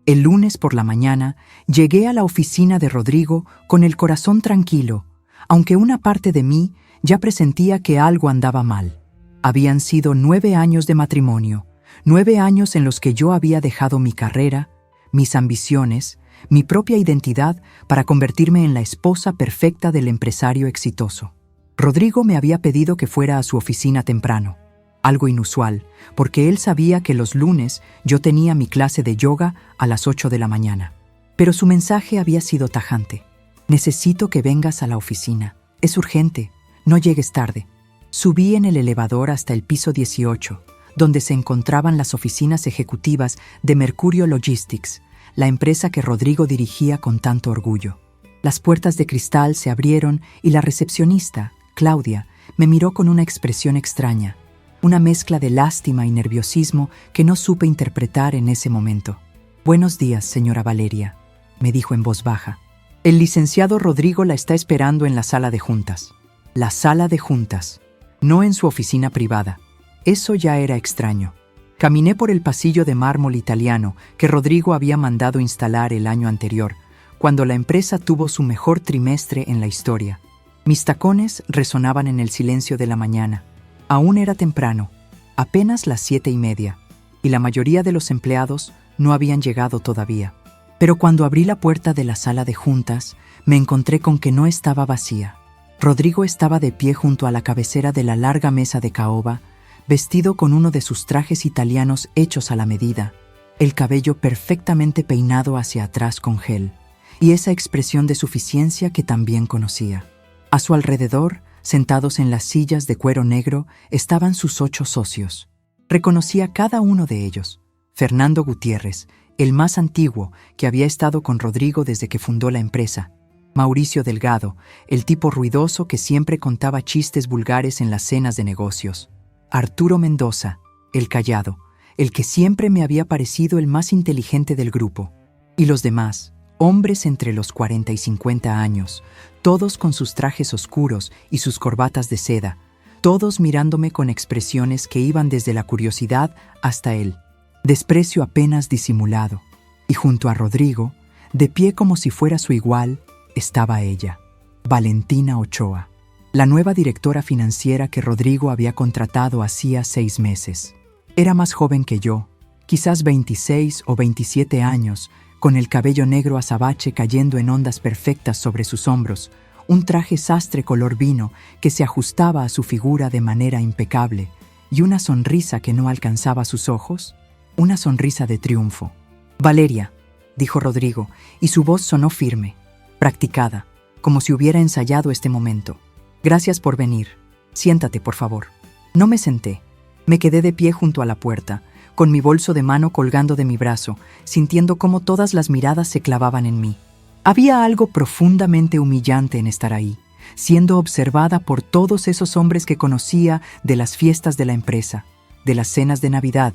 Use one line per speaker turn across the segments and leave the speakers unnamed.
El lunes por la mañana llegué a la oficina de Rodrigo con el corazón tranquilo, aunque una parte de mí ya presentía que algo andaba mal. Habían sido 9 años de matrimonio, 9 años en los que yo había dejado mi carrera, mis ambiciones, mi propia identidad para convertirme en la esposa perfecta del empresario exitoso. Rodrigo me había pedido que fuera a su oficina temprano, algo inusual, porque él sabía que los lunes yo tenía mi clase de yoga a las 8 de la mañana. Pero su mensaje había sido tajante. Necesito que vengas a la oficina. Es urgente. No llegues tarde. Subí en el elevador hasta el piso 18, donde se encontraban las oficinas ejecutivas de Mercurio Logistics, la empresa que Rodrigo dirigía con tanto orgullo. Las puertas de cristal se abrieron y la recepcionista, Claudia, me miró con una expresión extraña, una mezcla de lástima y nerviosismo que no supe interpretar en ese momento. «Buenos días, señora Valeria», me dijo en voz baja. «El licenciado Rodrigo la está esperando en la sala de juntas». La sala de juntas, no en su oficina privada. Eso ya era extraño. Caminé por el pasillo de mármol italiano que Rodrigo había mandado instalar el año anterior, cuando la empresa tuvo su mejor trimestre en la historia. Mis tacones resonaban en el silencio de la mañana. Aún era temprano, apenas las 7:30, y la mayoría de los empleados no habían llegado todavía. Pero cuando abrí la puerta de la sala de juntas, me encontré con que no estaba vacía. Rodrigo estaba de pie junto a la cabecera de la larga mesa de caoba, vestido con uno de sus trajes italianos hechos a la medida, el cabello perfectamente peinado hacia atrás con gel, y esa expresión de suficiencia que también conocía. A su alrededor, sentados en las sillas de cuero negro, estaban sus 8 socios. Reconocía cada uno de ellos. Fernando Gutiérrez, el más antiguo, que había estado con Rodrigo desde que fundó la empresa. Mauricio Delgado, el tipo ruidoso que siempre contaba chistes vulgares en las cenas de negocios. Arturo Mendoza, el callado, el que siempre me había parecido el más inteligente del grupo. Y los demás, hombres entre los 40 y 50 años, todos con sus trajes oscuros y sus corbatas de seda, todos mirándome con expresiones que iban desde la curiosidad hasta el desprecio apenas disimulado. Y junto a Rodrigo, de pie como si fuera su igual, estaba ella, Valentina Ochoa, la nueva directora financiera que Rodrigo había contratado hacía 6 meses. Era más joven que yo, quizás 26 o 27 años, con el cabello negro azabache cayendo en ondas perfectas sobre sus hombros, un traje sastre color vino que se ajustaba a su figura de manera impecable, y una sonrisa que no alcanzaba sus ojos, una sonrisa de triunfo. «Valeria», dijo Rodrigo, y su voz sonó firme, practicada, como si hubiera ensayado este momento. «Gracias por venir. Siéntate, por favor». No me senté. Me quedé de pie junto a la puerta, con mi bolso de mano colgando de mi brazo, sintiendo cómo todas las miradas se clavaban en mí. Había algo profundamente humillante en estar ahí, siendo observada por todos esos hombres que conocía de las fiestas de la empresa, de las cenas de Navidad,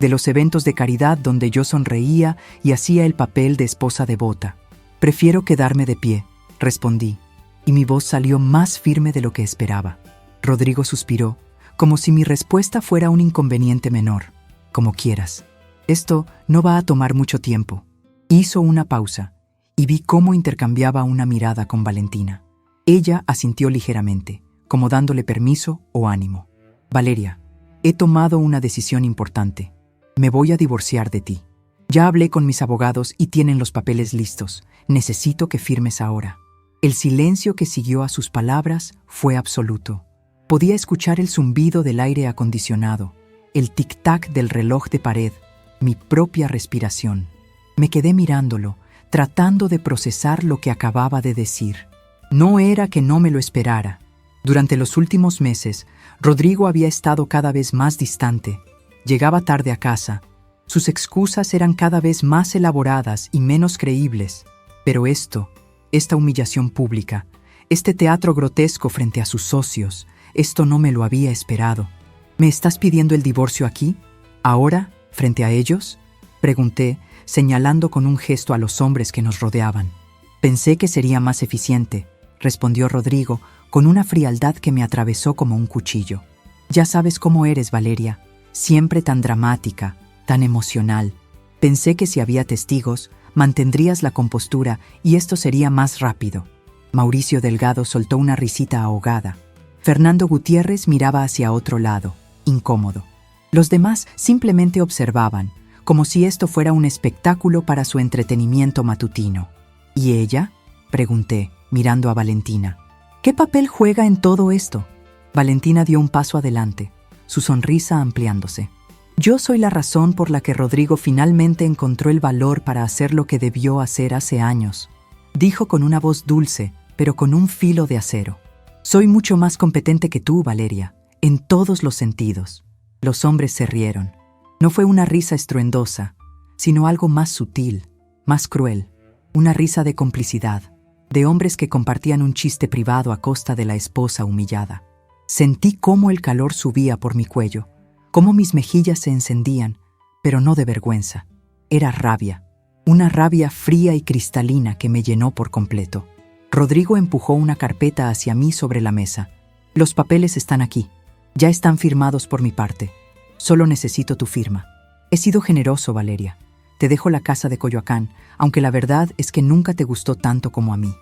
de los eventos de caridad donde yo sonreía y hacía el papel de esposa devota. «Prefiero quedarme de pie», respondí, y mi voz salió más firme de lo que esperaba. Rodrigo suspiró, como si mi respuesta fuera un inconveniente menor. «Como quieras. Esto no va a tomar mucho tiempo». Hizo una pausa, y vi cómo intercambiaba una mirada con Valentina. Ella asintió ligeramente, como dándole permiso o ánimo. «Valeria, he tomado una decisión importante. Me voy a divorciar de ti. Ya hablé con mis abogados y tienen los papeles listos. Necesito que firmes ahora». El silencio que siguió a sus palabras fue absoluto. Podía escuchar el zumbido del aire acondicionado, el tic-tac del reloj de pared, mi propia respiración. Me quedé mirándolo, tratando de procesar lo que acababa de decir. No era que no me lo esperara. Durante los últimos meses, Rodrigo había estado cada vez más distante. Llegaba tarde a casa. Sus excusas eran cada vez más elaboradas y menos creíbles. Pero esta humillación pública, este teatro grotesco frente a sus socios, esto no me lo había esperado. «¿Me estás pidiendo el divorcio aquí? ¿Ahora? ¿Frente a ellos?», pregunté, señalando con un gesto a los hombres que nos rodeaban. «Pensé que sería más eficiente», respondió Rodrigo con una frialdad que me atravesó como un cuchillo. «Ya sabes cómo eres, Valeria, siempre tan dramática, tan emocional. Pensé que si había testigos, mantendrías la compostura y esto sería más rápido. Mauricio Delgado soltó una risita ahogada. Fernando Gutiérrez miraba hacia otro lado, incómodo. Los demás simplemente observaban, como si esto fuera un espectáculo para su entretenimiento matutino. ¿Y ella?, pregunté, mirando a Valentina. ¿Qué papel juega en todo esto? Valentina dio un paso adelante, su sonrisa ampliándose. Yo soy la razón por la que Rodrigo finalmente encontró el valor para hacer lo que debió hacer hace años. Dijo con una voz dulce, pero con un filo de acero. Soy mucho más competente que tú, Valeria, en todos los sentidos. Los hombres se rieron. No fue una risa estruendosa, sino algo más sutil, más cruel. Una risa de complicidad, de hombres que compartían un chiste privado a costa de la esposa humillada. Sentí cómo el calor subía por mi cuello, cómo mis mejillas se encendían, pero no de vergüenza. Era rabia, una rabia fría y cristalina que me llenó por completo. Rodrigo empujó una carpeta hacia mí sobre la mesa. Los papeles están aquí. Ya están firmados por mi parte. Solo necesito tu firma. He sido generoso, Valeria. Te dejo la casa de Coyoacán, aunque la verdad es que nunca te gustó tanto como a mí.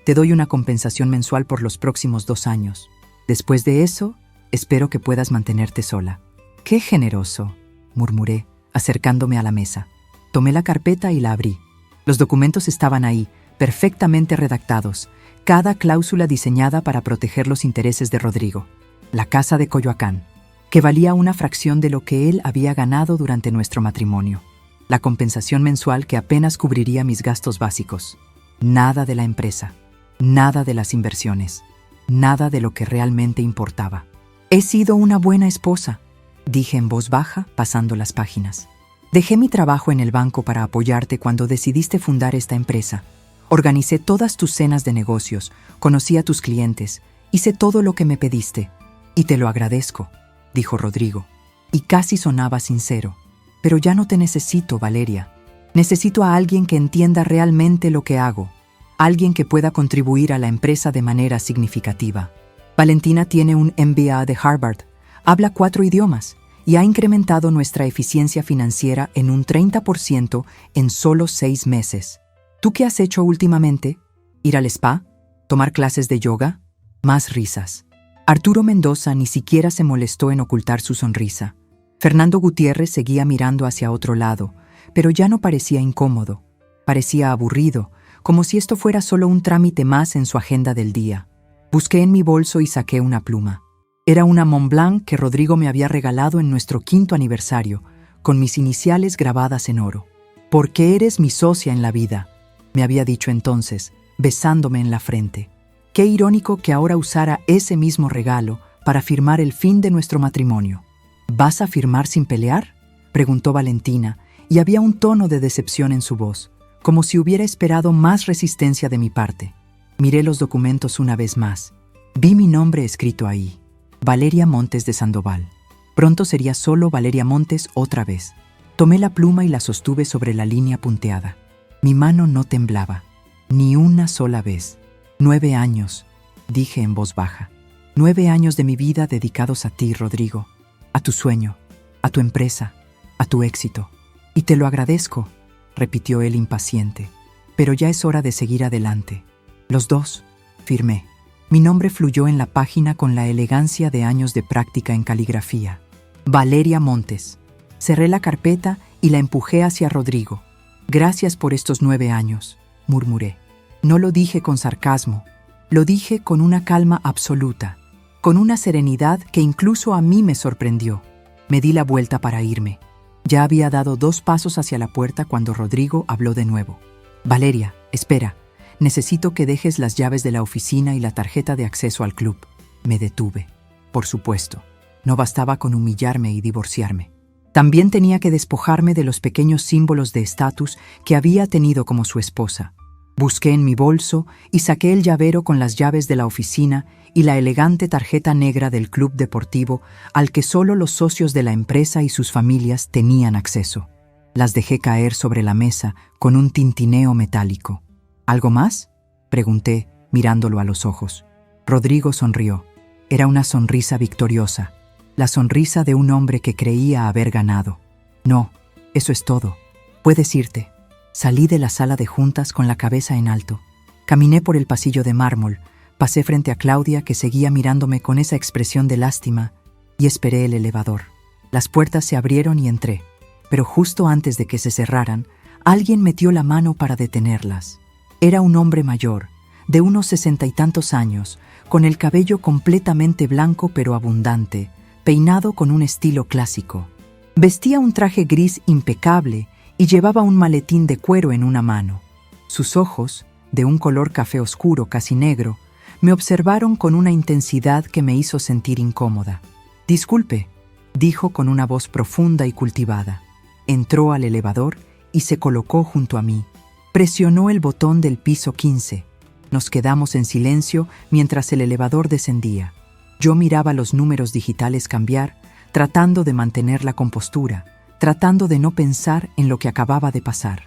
Te doy una compensación mensual por los próximos 2 años. Después de eso, espero que puedas mantenerte sola. ¡Qué generoso!, murmuré, acercándome a la mesa. Tomé la carpeta y la abrí. Los documentos estaban ahí, perfectamente redactados, cada cláusula diseñada para proteger los intereses de Rodrigo. La casa de Coyoacán, que valía una fracción de lo que él había ganado durante nuestro matrimonio. La compensación mensual que apenas cubriría mis gastos básicos. Nada de la empresa, nada de las inversiones, nada de lo que realmente importaba. He sido una buena esposa, dije en voz baja, pasando las páginas. Dejé mi trabajo en el banco para apoyarte cuando decidiste fundar esta empresa. Organicé todas tus cenas de negocios, conocí a tus clientes, hice todo lo que me pediste. Y te lo agradezco, dijo Rodrigo, y casi sonaba sincero. Pero ya no te necesito, Valeria. Necesito a alguien que entienda realmente lo que hago, alguien que pueda contribuir a la empresa de manera significativa. Valentina tiene un MBA de Harvard, habla 4 idiomas y ha incrementado nuestra eficiencia financiera en un 30% en solo 6 meses. ¿Tú qué has hecho últimamente? ¿Ir al spa? ¿Tomar clases de yoga? Más risas. Arturo Mendoza ni siquiera se molestó en ocultar su sonrisa. Fernando Gutiérrez seguía mirando hacia otro lado, pero ya no parecía incómodo. Parecía aburrido, como si esto fuera solo un trámite más en su agenda del día. Busqué en mi bolso y saqué una pluma. Era una Montblanc que Rodrigo me había regalado en nuestro 5º aniversario, con mis iniciales grabadas en oro. «Porque eres mi socia en la vida», me había dicho entonces, besándome en la frente. Qué irónico que ahora usara ese mismo regalo para firmar el fin de nuestro matrimonio. ¿Vas a firmar sin pelear?, preguntó Valentina, y había un tono de decepción en su voz, como si hubiera esperado más resistencia de mi parte. Miré los documentos una vez más. Vi mi nombre escrito ahí, Valeria Montes de Sandoval. Pronto sería solo Valeria Montes otra vez. Tomé la pluma y la sostuve sobre la línea punteada. Mi mano no temblaba, ni una sola vez. 9 años, dije en voz baja. 9 años de mi vida dedicados a ti, Rodrigo. A tu sueño, a tu empresa, a tu éxito. Y te lo agradezco, repitió él impaciente. Pero ya es hora de seguir adelante. Los dos, firmé. Mi nombre fluyó en la página con la elegancia de años de práctica en caligrafía. Valeria Montes. Cerré la carpeta y la empujé hacia Rodrigo. Gracias por estos 9 años, murmuré. No lo dije con sarcasmo, lo dije con una calma absoluta, con una serenidad que incluso a mí me sorprendió. Me di la vuelta para irme. Ya había dado 2 pasos hacia la puerta cuando Rodrigo habló de nuevo. Valeria, espera, necesito que dejes las llaves de la oficina y la tarjeta de acceso al club. Me detuve. Por supuesto, no bastaba con humillarme y divorciarme. También tenía que despojarme de los pequeños símbolos de estatus que había tenido como su esposa. Busqué en mi bolso y saqué el llavero con las llaves de la oficina y la elegante tarjeta negra del club deportivo al que solo los socios de la empresa y sus familias tenían acceso. Las dejé caer sobre la mesa con un tintineo metálico. ¿Algo más?, pregunté, mirándolo a los ojos. Rodrigo sonrió. Era una sonrisa victoriosa, la sonrisa de un hombre que creía haber ganado. No, eso es todo. Puedes irte. Salí de la sala de juntas con la cabeza en alto. Caminé por el pasillo de mármol, pasé frente a Claudia, que seguía mirándome con esa expresión de lástima, y esperé el elevador. Las puertas se abrieron y entré, pero justo antes de que se cerraran, alguien metió la mano para detenerlas. Era un hombre mayor, de unos 60 y tantos años, con el cabello completamente blanco pero abundante, peinado con un estilo clásico. Vestía un traje gris impecable y llevaba un maletín de cuero en una mano. Sus ojos, de un color café oscuro casi negro, me observaron con una intensidad que me hizo sentir incómoda. «Disculpe», dijo con una voz profunda y cultivada. Entró al elevador y se colocó junto a mí. Presionó el botón del piso 15. Nos quedamos en silencio mientras el elevador descendía. Yo miraba los números digitales cambiar, tratando de mantener la compostura, tratando de no pensar en lo que acababa de pasar.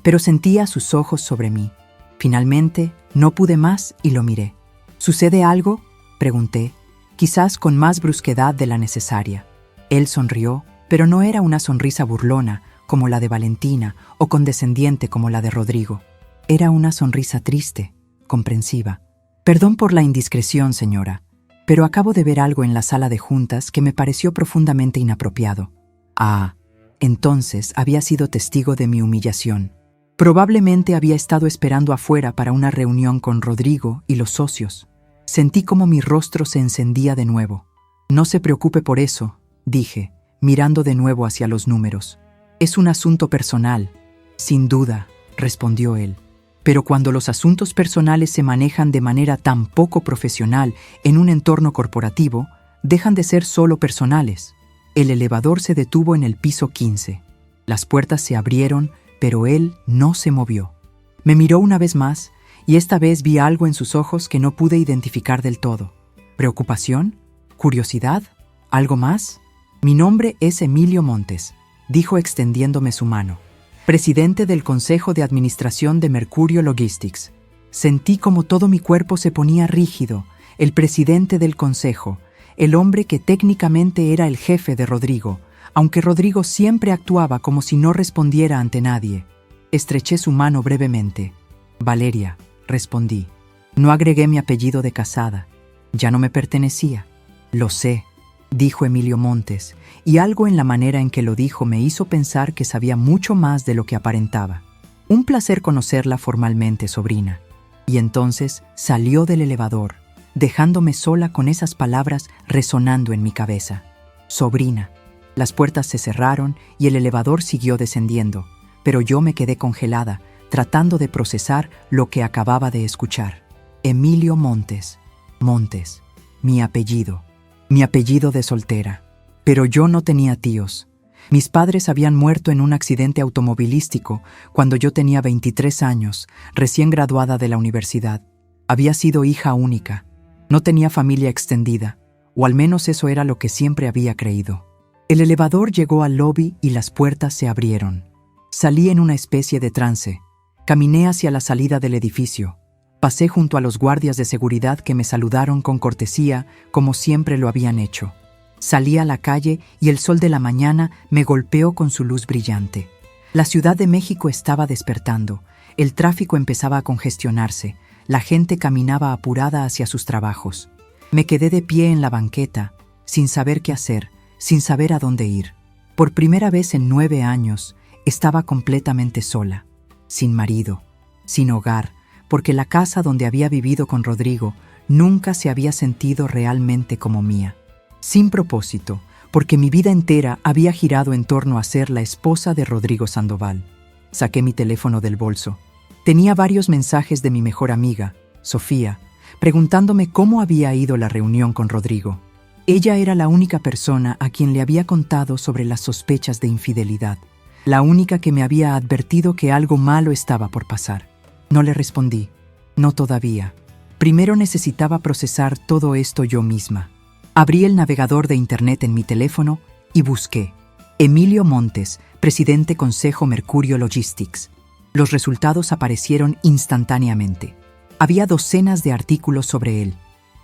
Pero sentía sus ojos sobre mí. Finalmente, no pude más y lo miré. «¿Sucede algo?», pregunté, quizás con más brusquedad de la necesaria. Él sonrió, pero no era una sonrisa burlona, como la de Valentina, o condescendiente como la de Rodrigo. Era una sonrisa triste, comprensiva. «Perdón por la indiscreción, señora, pero acabo de ver algo en la sala de juntas que me pareció profundamente inapropiado». Ah, entonces había sido testigo de mi humillación. Probablemente había estado esperando afuera para una reunión con Rodrigo y los socios. Sentí como mi rostro se encendía de nuevo. «No se preocupe por eso», dije, mirando de nuevo hacia los números. «Es un asunto personal». «Sin duda», respondió él. «Pero cuando los asuntos personales se manejan de manera tan poco profesional en un entorno corporativo, dejan de ser solo personales». El elevador se detuvo en el piso 15. Las puertas se abrieron, pero él no se movió. Me miró una vez más, y esta vez vi algo en sus ojos que no pude identificar del todo. ¿Preocupación? ¿Curiosidad? ¿Algo más? «Mi nombre es Emilio Montes», dijo extendiéndome su mano. «Presidente del Consejo de Administración de Mercurio Logistics». Sentí como todo mi cuerpo se ponía rígido. El presidente del consejo, el hombre que técnicamente era el jefe de Rodrigo, aunque Rodrigo siempre actuaba como si no respondiera ante nadie. Estreché su mano brevemente. «Valeria», respondí. No agregué mi apellido de casada. Ya no me pertenecía. «Lo sé», dijo Emilio Montes, y algo en la manera en que lo dijo me hizo pensar que sabía mucho más de lo que aparentaba. «Un placer conocerla formalmente, sobrina». Y entonces salió del elevador, dejándome sola con esas palabras resonando en mi cabeza. «Sobrina». Las puertas se cerraron y el elevador siguió descendiendo, pero yo me quedé congelada, tratando de procesar lo que acababa de escuchar. Emilio Montes. Montes. Mi apellido de soltera. Pero yo no tenía tíos. Mis padres habían muerto en un accidente automovilístico cuando yo tenía 23 años, recién graduada de la universidad. Había sido hija única. No tenía familia extendida, o al menos eso era lo que siempre había creído. El elevador llegó al lobby y las puertas se abrieron. Salí en una especie de trance. Caminé hacia la salida del edificio. Pasé junto a los guardias de seguridad que me saludaron con cortesía, como siempre lo habían hecho. Salí a la calle y el sol de la mañana me golpeó con su luz brillante. La Ciudad de México estaba despertando. El tráfico empezaba a congestionarse. La gente caminaba apurada hacia sus trabajos. Me quedé de pie en la banqueta, sin saber qué hacer, sin saber a dónde ir. Por primera vez en 9 años, estaba completamente sola, sin marido, sin hogar, porque la casa donde había vivido con Rodrigo nunca se había sentido realmente como mía. Sin propósito, porque mi vida entera había girado en torno a ser la esposa de Rodrigo Sandoval. Saqué mi teléfono del bolso. Tenía varios mensajes de mi mejor amiga, Sofía, preguntándome cómo había ido la reunión con Rodrigo. Ella era la única persona a quien le había contado sobre las sospechas de infidelidad, la única que me había advertido que algo malo estaba por pasar. No le respondí. No todavía. Primero necesitaba procesar todo esto yo misma. Abrí el navegador de internet en mi teléfono y busqué Emilio Montes, presidente Consejo Mercurio Logistics. Los resultados aparecieron instantáneamente. Había docenas de artículos sobre él.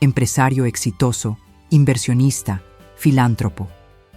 Empresario exitoso, inversionista, filántropo.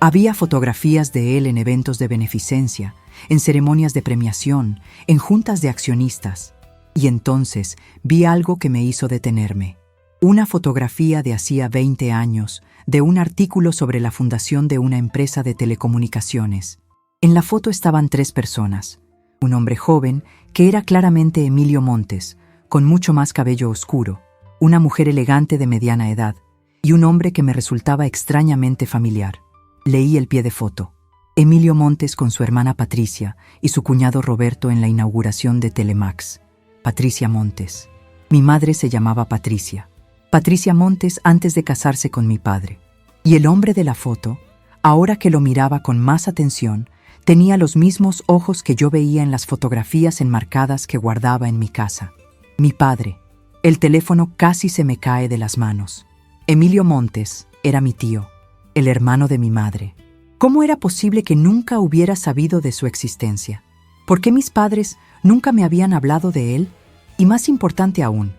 Había fotografías de él en eventos de beneficencia, en ceremonias de premiación, en juntas de accionistas. Y entonces vi algo que me hizo detenerme. Una fotografía de hacía 20 años, de un artículo sobre la fundación de una empresa de telecomunicaciones. En la foto estaban 3 personas. Un hombre joven, que era claramente Emilio Montes, con mucho más cabello oscuro, una mujer elegante de mediana edad, y un hombre que me resultaba extrañamente familiar. Leí el pie de foto. Emilio Montes con su hermana Patricia y su cuñado Roberto en la inauguración de Telemax. Patricia Montes. Mi madre se llamaba Patricia. Patricia Montes antes de casarse con mi padre. Y el hombre de la foto, ahora que lo miraba con más atención, tenía los mismos ojos que yo veía en las fotografías enmarcadas que guardaba en mi casa. Mi padre. El teléfono casi se me cae de las manos. Emilio Montes era mi tío, el hermano de mi madre. ¿Cómo era posible que nunca hubiera sabido de su existencia? ¿Por qué mis padres nunca me habían hablado de él? Y más importante aún,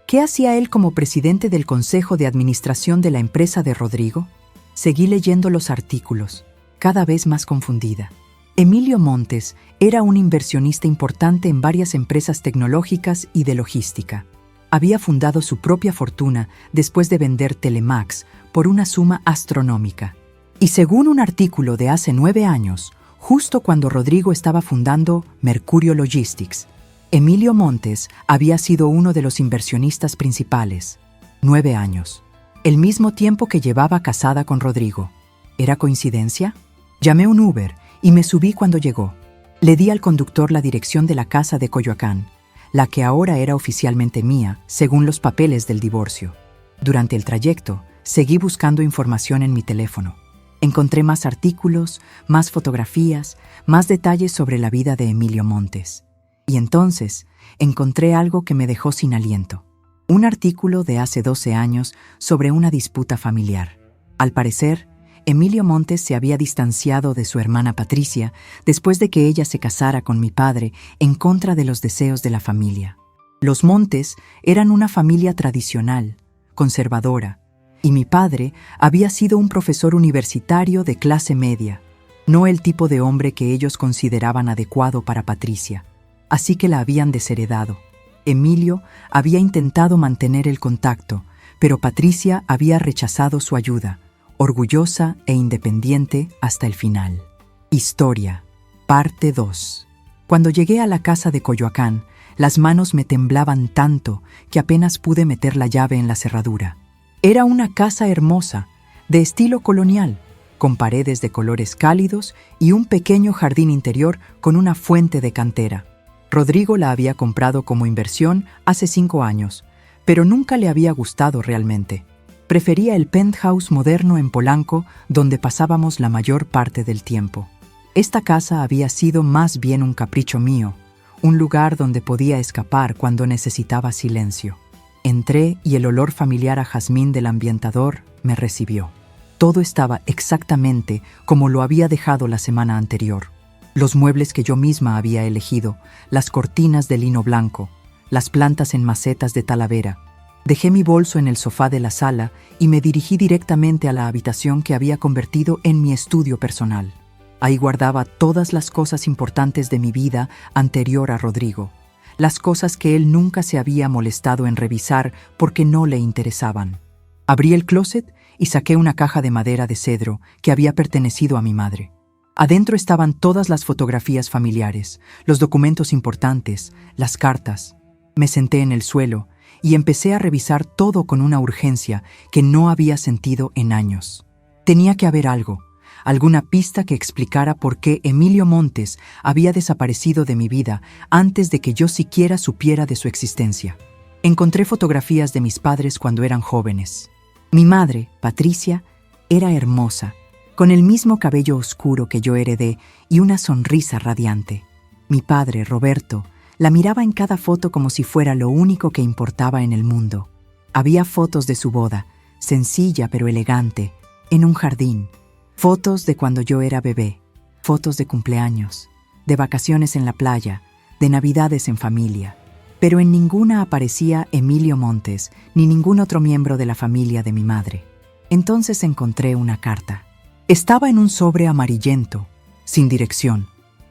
¿qué hacía él como presidente del Consejo de Administración de la empresa de Rodrigo? Seguí leyendo los artículos, cada vez más confundida. Emilio Montes era un inversionista importante en varias empresas tecnológicas y de logística. Había fundado su propia fortuna después de vender Telemax por una suma astronómica. Y según un artículo de hace 9 años, justo cuando Rodrigo estaba fundando Mercurio Logistics, Emilio Montes había sido uno de los inversionistas principales. 9 años. El mismo tiempo que llevaba casada con Rodrigo. ¿Era coincidencia? Llamé un Uber y me subí cuando llegó. Le di al conductor la dirección de la casa de Coyoacán, la que ahora era oficialmente mía, según los papeles del divorcio. Durante el trayecto, seguí buscando información en mi teléfono. Encontré más artículos, más fotografías, más detalles sobre la vida de Emilio Montes. Y entonces encontré algo que me dejó sin aliento. Un artículo de hace 12 años sobre una disputa familiar. Al parecer, Emilio Montes se había distanciado de su hermana Patricia después de que ella se casara con mi padre en contra de los deseos de la familia. Los Montes eran una familia tradicional, conservadora, y mi padre había sido un profesor universitario de clase media, no el tipo de hombre que ellos consideraban adecuado para Patricia, así que la habían desheredado. Emilio había intentado mantener el contacto, pero Patricia había rechazado su ayuda, orgullosa e independiente hasta el final. Historia, parte 2. Cuando llegué a la casa de Coyoacán, las manos me temblaban tanto que apenas pude meter la llave en la cerradura. Era una casa hermosa, de estilo colonial, con paredes de colores cálidos y un pequeño jardín interior con una fuente de cantera. Rodrigo la había comprado como inversión hace 5 años, pero nunca le había gustado realmente. Prefería el penthouse moderno en Polanco, donde pasábamos la mayor parte del tiempo. Esta casa había sido más bien un capricho mío, un lugar donde podía escapar cuando necesitaba silencio. Entré y el olor familiar a jazmín del ambientador me recibió. Todo estaba exactamente como lo había dejado la semana anterior. Los muebles que yo misma había elegido, las cortinas de lino blanco, las plantas en macetas de talavera. Dejé mi bolso en el sofá de la sala y me dirigí directamente a la habitación que había convertido en mi estudio personal. Ahí guardaba todas las cosas importantes de mi vida anterior a Rodrigo, las cosas que él nunca se había molestado en revisar porque no le interesaban. Abrí el closet y saqué una caja de madera de cedro que había pertenecido a mi madre. Adentro estaban todas las fotografías familiares, los documentos importantes, las cartas. Me senté en el suelo y empecé a revisar todo con una urgencia que no había sentido en años. Tenía que haber algo, alguna pista que explicara por qué Emilio Montes había desaparecido de mi vida antes de que yo siquiera supiera de su existencia. Encontré fotografías de mis padres cuando eran jóvenes. Mi madre, Patricia, era hermosa, con el mismo cabello oscuro que yo heredé y una sonrisa radiante. Mi padre, Roberto, la miraba en cada foto como si fuera lo único que importaba en el mundo. Había fotos de su boda, sencilla pero elegante, en un jardín. Fotos de cuando yo era bebé, fotos de cumpleaños, de vacaciones en la playa, de navidades en familia. Pero en ninguna aparecía Emilio Montes ni ningún otro miembro de la familia de mi madre. Entonces encontré una carta. Estaba en un sobre amarillento, sin dirección,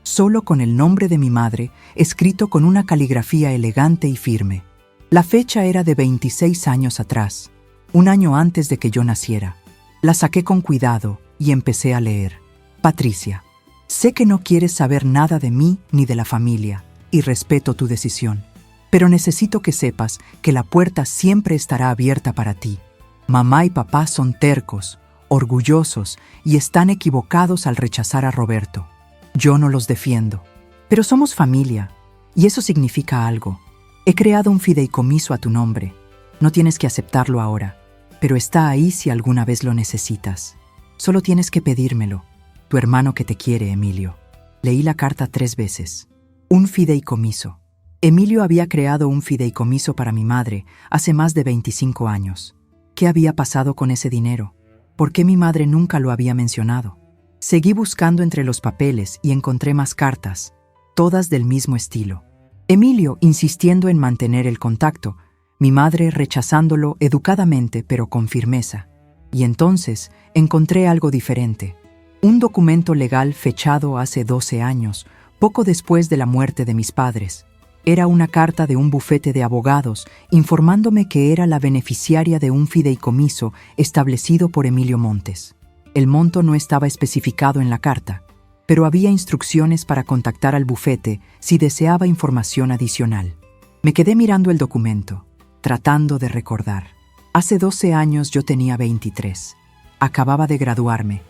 solo con el nombre de mi madre, escrito con una caligrafía elegante y firme. La fecha era de 26 años atrás, un año antes de que yo naciera. La saqué con cuidado y empecé a leer. Patricia, sé que no quieres saber nada de mí ni de la familia, y respeto tu decisión. Pero necesito que sepas que la puerta siempre estará abierta para ti. Mamá y papá son tercos, orgullosos y están equivocados al rechazar a Roberto. Yo no los defiendo. Pero somos familia, y eso significa algo. He creado un fideicomiso a tu nombre. No tienes que aceptarlo ahora, pero está ahí si alguna vez lo necesitas. Solo tienes que pedírmelo. Tu hermano que te quiere, Emilio. Leí la carta 3 veces. Un fideicomiso. Emilio había creado un fideicomiso para mi madre hace más de 25 años. ¿Qué había pasado con ese dinero? ¿Por qué mi madre nunca lo había mencionado? Seguí buscando entre los papeles y encontré más cartas, todas del mismo estilo. Emilio insistiendo en mantener el contacto, mi madre rechazándolo educadamente pero con firmeza. Y entonces encontré algo diferente. Un documento legal fechado hace 12 años, poco después de la muerte de mis padres. Era una carta de un bufete de abogados informándome que era la beneficiaria de un fideicomiso establecido por Emilio Montes. El monto no estaba especificado en la carta, pero había instrucciones para contactar al bufete si deseaba información adicional. Me quedé mirando el documento, tratando de recordar. Hace 12 años yo tenía 23. Acababa de graduarme.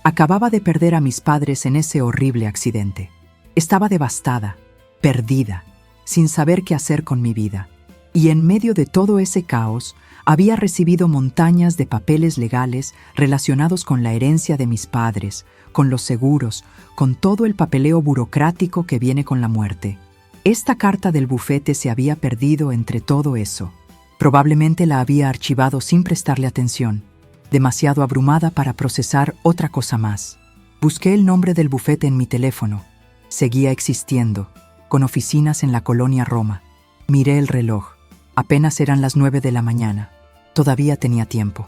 Acababa de perder a mis padres en ese horrible accidente. Estaba devastada, perdida, sin saber qué hacer con mi vida. Y en medio de todo ese caos, había recibido montañas de papeles legales relacionados con la herencia de mis padres, con los seguros, con todo el papeleo burocrático que viene con la muerte. Esta carta del bufete se había perdido entre todo eso. Probablemente la había archivado sin prestarle atención, demasiado abrumada para procesar otra cosa más. Busqué el nombre del bufete en mi teléfono. Seguía existiendo, con oficinas en la colonia Roma. Miré el reloj. Apenas eran las 9 de la mañana. Todavía tenía tiempo.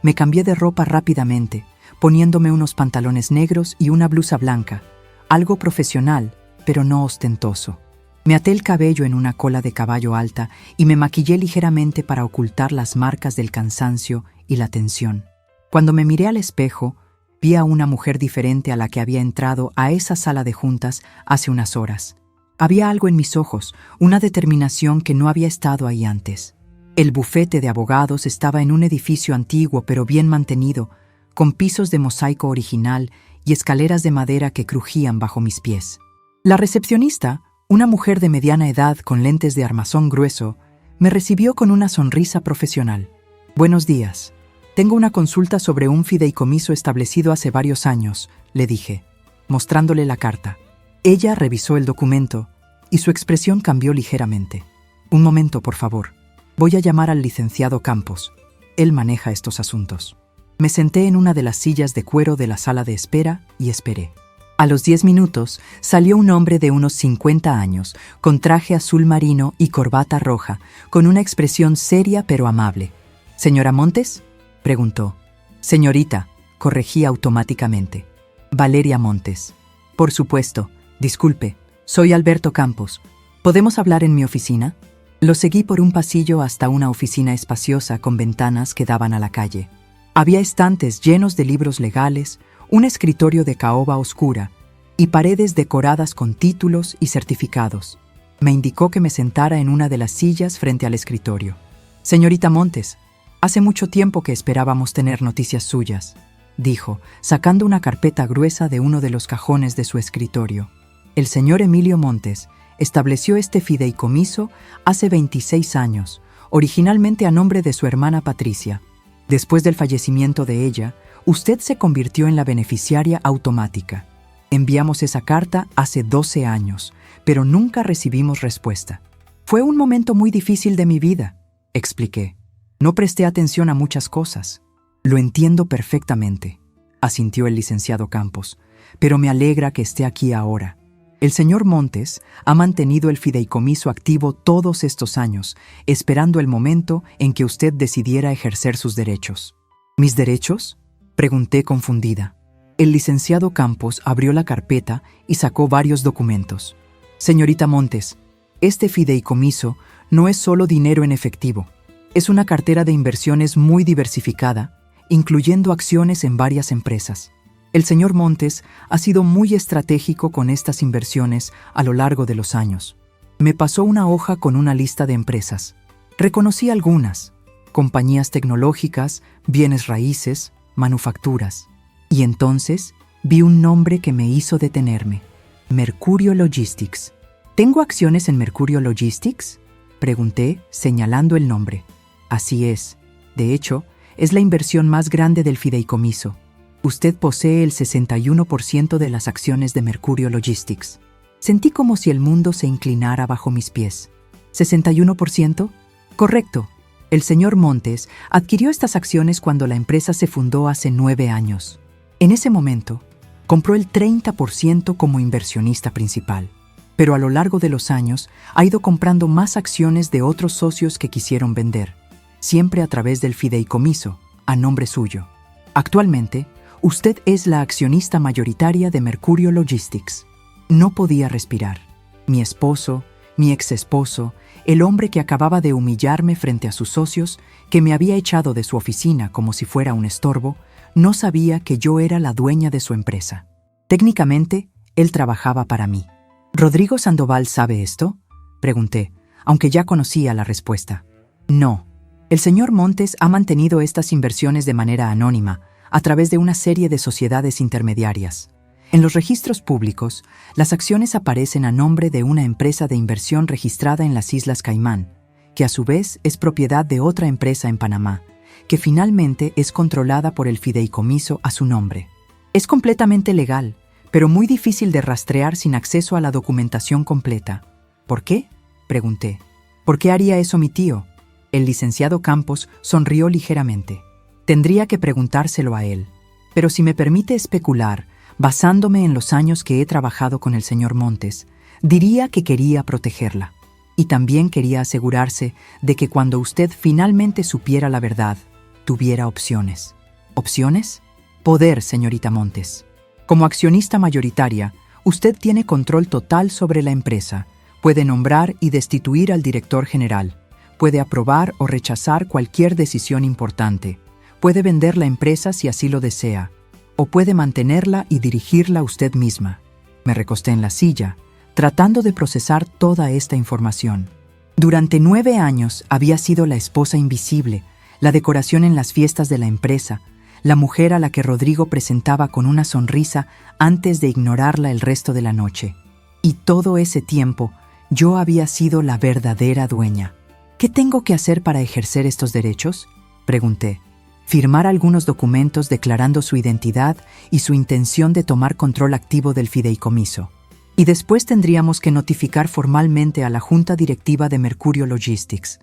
Me cambié de ropa rápidamente, poniéndome unos pantalones negros y una blusa blanca, algo profesional, pero no ostentoso. Me até el cabello en una cola de caballo alta y me maquillé ligeramente para ocultar las marcas del cansancio y la tensión. Cuando me miré al espejo, vi a una mujer diferente a la que había entrado a esa sala de juntas hace unas horas. Había algo en mis ojos, una determinación que no había estado ahí antes. El bufete de abogados estaba en un edificio antiguo pero bien mantenido, con pisos de mosaico original y escaleras de madera que crujían bajo mis pies. La recepcionista, una mujer de mediana edad con lentes de armazón grueso, me recibió con una sonrisa profesional. «Buenos días. Tengo una consulta sobre un fideicomiso establecido hace varios años», le dije, mostrándole la carta. Ella revisó el documento y su expresión cambió ligeramente. «Un momento, por favor. Voy a llamar al licenciado Campos. Él maneja estos asuntos». Me senté en una de las sillas de cuero de la sala de espera y esperé. A los 10 minutos salió un hombre de unos 50 años, con traje azul marino y corbata roja, con una expresión seria pero amable. «¿Señora Montes?», preguntó. «Señorita», corregí automáticamente. «Valeria Montes». «Por supuesto. Disculpe, soy Alberto Campos. ¿Podemos hablar en mi oficina?». Lo seguí por un pasillo hasta una oficina espaciosa con ventanas que daban a la calle. Había estantes llenos de libros legales, un escritorio de caoba oscura y paredes decoradas con títulos y certificados. Me indicó que me sentara en una de las sillas frente al escritorio. «Señorita Montes, hace mucho tiempo que esperábamos tener noticias suyas», dijo, sacando una carpeta gruesa de uno de los cajones de su escritorio. «El señor Emilio Montes estableció este fideicomiso hace 26 años, originalmente a nombre de su hermana Patricia. Después del fallecimiento de ella, usted se convirtió en la beneficiaria automática. Enviamos esa carta hace 12 años, pero nunca recibimos respuesta. Fue un momento muy difícil de mi vida», expliqué. «No presté atención a muchas cosas». «Lo entiendo perfectamente», asintió el licenciado Campos, «pero me alegra que esté aquí ahora. El señor Montes ha mantenido el fideicomiso activo todos estos años, esperando el momento en que usted decidiera ejercer sus derechos». «¿Mis derechos?», pregunté confundida. El licenciado Campos abrió la carpeta y sacó varios documentos. Señorita Montes, este fideicomiso no es solo dinero en efectivo. Es una cartera de inversiones muy diversificada, incluyendo acciones en varias empresas. El señor Montes ha sido muy estratégico con estas inversiones a lo largo de los años. Me pasó una hoja con una lista de empresas. Reconocí algunas: compañías tecnológicas, bienes raíces, manufacturas. Y entonces vi un nombre que me hizo detenerme: Mercurio Logistics. ¿Tengo acciones en Mercurio Logistics?, pregunté, señalando el nombre. Así es. De hecho, es la inversión más grande del fideicomiso. Usted posee el 61% de las acciones de Mercurio Logistics. Sentí como si el mundo se inclinara bajo mis pies. ¿61%? Correcto. El señor Montes adquirió estas acciones cuando la empresa se fundó hace 9 años. En ese momento, compró el 30% como inversionista principal, pero a lo largo de los años ha ido comprando más acciones de otros socios que quisieron vender, siempre a través del fideicomiso, a nombre suyo. Actualmente, usted es la accionista mayoritaria de Mercurio Logistics. No podía respirar. Mi esposo, mi exesposo, el hombre que acababa de humillarme frente a sus socios, que me había echado de su oficina como si fuera un estorbo, no sabía que yo era la dueña de su empresa. Técnicamente, él trabajaba para mí. ¿Rodrigo Sandoval sabe esto?, pregunté, aunque ya conocía la respuesta. No. El señor Montes ha mantenido estas inversiones de manera anónima, a través de una serie de sociedades intermediarias. En los registros públicos, las acciones aparecen a nombre de una empresa de inversión registrada en las Islas Caimán, que a su vez es propiedad de otra empresa en Panamá, que finalmente es controlada por el fideicomiso a su nombre. Es completamente legal, pero muy difícil de rastrear sin acceso a la documentación completa. ¿Por qué?, pregunté. ¿Por qué haría eso mi tío? El licenciado Campos sonrió ligeramente. Tendría que preguntárselo a él, pero si me permite especular, basándome en los años que he trabajado con el señor Montes, diría que quería protegerla. Y también quería asegurarse de que cuando usted finalmente supiera la verdad, tuviera opciones. ¿Opciones? Poder, señorita Montes. Como accionista mayoritaria, usted tiene control total sobre la empresa. Puede nombrar y destituir al director general. Puede aprobar o rechazar cualquier decisión importante. Puede vender la empresa si así lo desea. O puede mantenerla y dirigirla usted misma. Me recosté en la silla, tratando de procesar toda esta información. Durante 9 años había sido la esposa invisible, la decoración en las fiestas de la empresa, la mujer a la que Rodrigo presentaba con una sonrisa antes de ignorarla el resto de la noche. Y todo ese tiempo, yo había sido la verdadera dueña. ¿Qué tengo que hacer para ejercer estos derechos?, pregunté. Firmar algunos documentos declarando su identidad y su intención de tomar control activo del fideicomiso. Y después tendríamos que notificar formalmente a la Junta Directiva de Mercurio Logistics.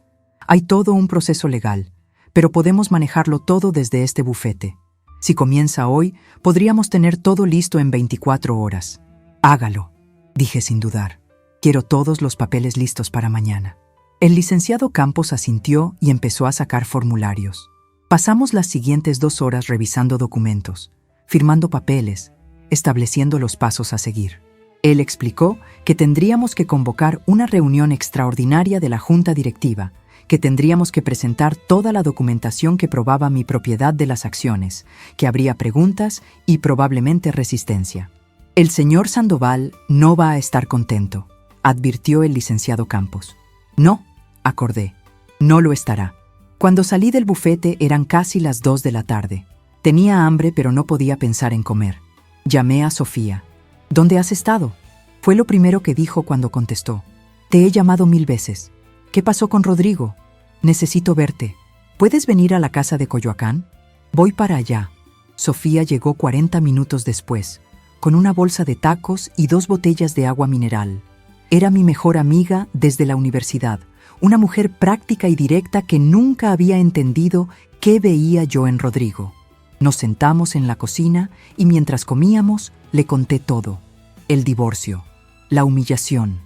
Hay todo un proceso legal, pero podemos manejarlo todo desde este bufete. Si comienza hoy, podríamos tener todo listo en 24 horas. Hágalo, dije sin dudar. Quiero todos los papeles listos para mañana. El licenciado Campos asintió y empezó a sacar formularios. Pasamos las siguientes 2 horas revisando documentos, firmando papeles, estableciendo los pasos a seguir. Él explicó que tendríamos que convocar una reunión extraordinaria de la Junta Directiva, que tendríamos que presentar toda la documentación que probaba mi propiedad de las acciones, que habría preguntas y probablemente resistencia. El señor Sandoval no va a estar contento, advirtió el licenciado Campos. No, acordé, no lo estará. Cuando salí del bufete eran casi las 2 de la tarde. Tenía hambre pero no podía pensar en comer. Llamé a Sofía. ¿Dónde has estado?, fue lo primero que dijo cuando contestó. Te he llamado 1000 veces. ¿Qué pasó con Rodrigo? Necesito verte. ¿Puedes venir a la casa de Coyoacán? Voy para allá. Sofía llegó 40 minutos después, con una bolsa de tacos y 2 botellas de agua mineral. Era mi mejor amiga desde la universidad, una mujer práctica y directa que nunca había entendido qué veía yo en Rodrigo. Nos sentamos en la cocina y mientras comíamos le conté todo. El divorcio, la humillación,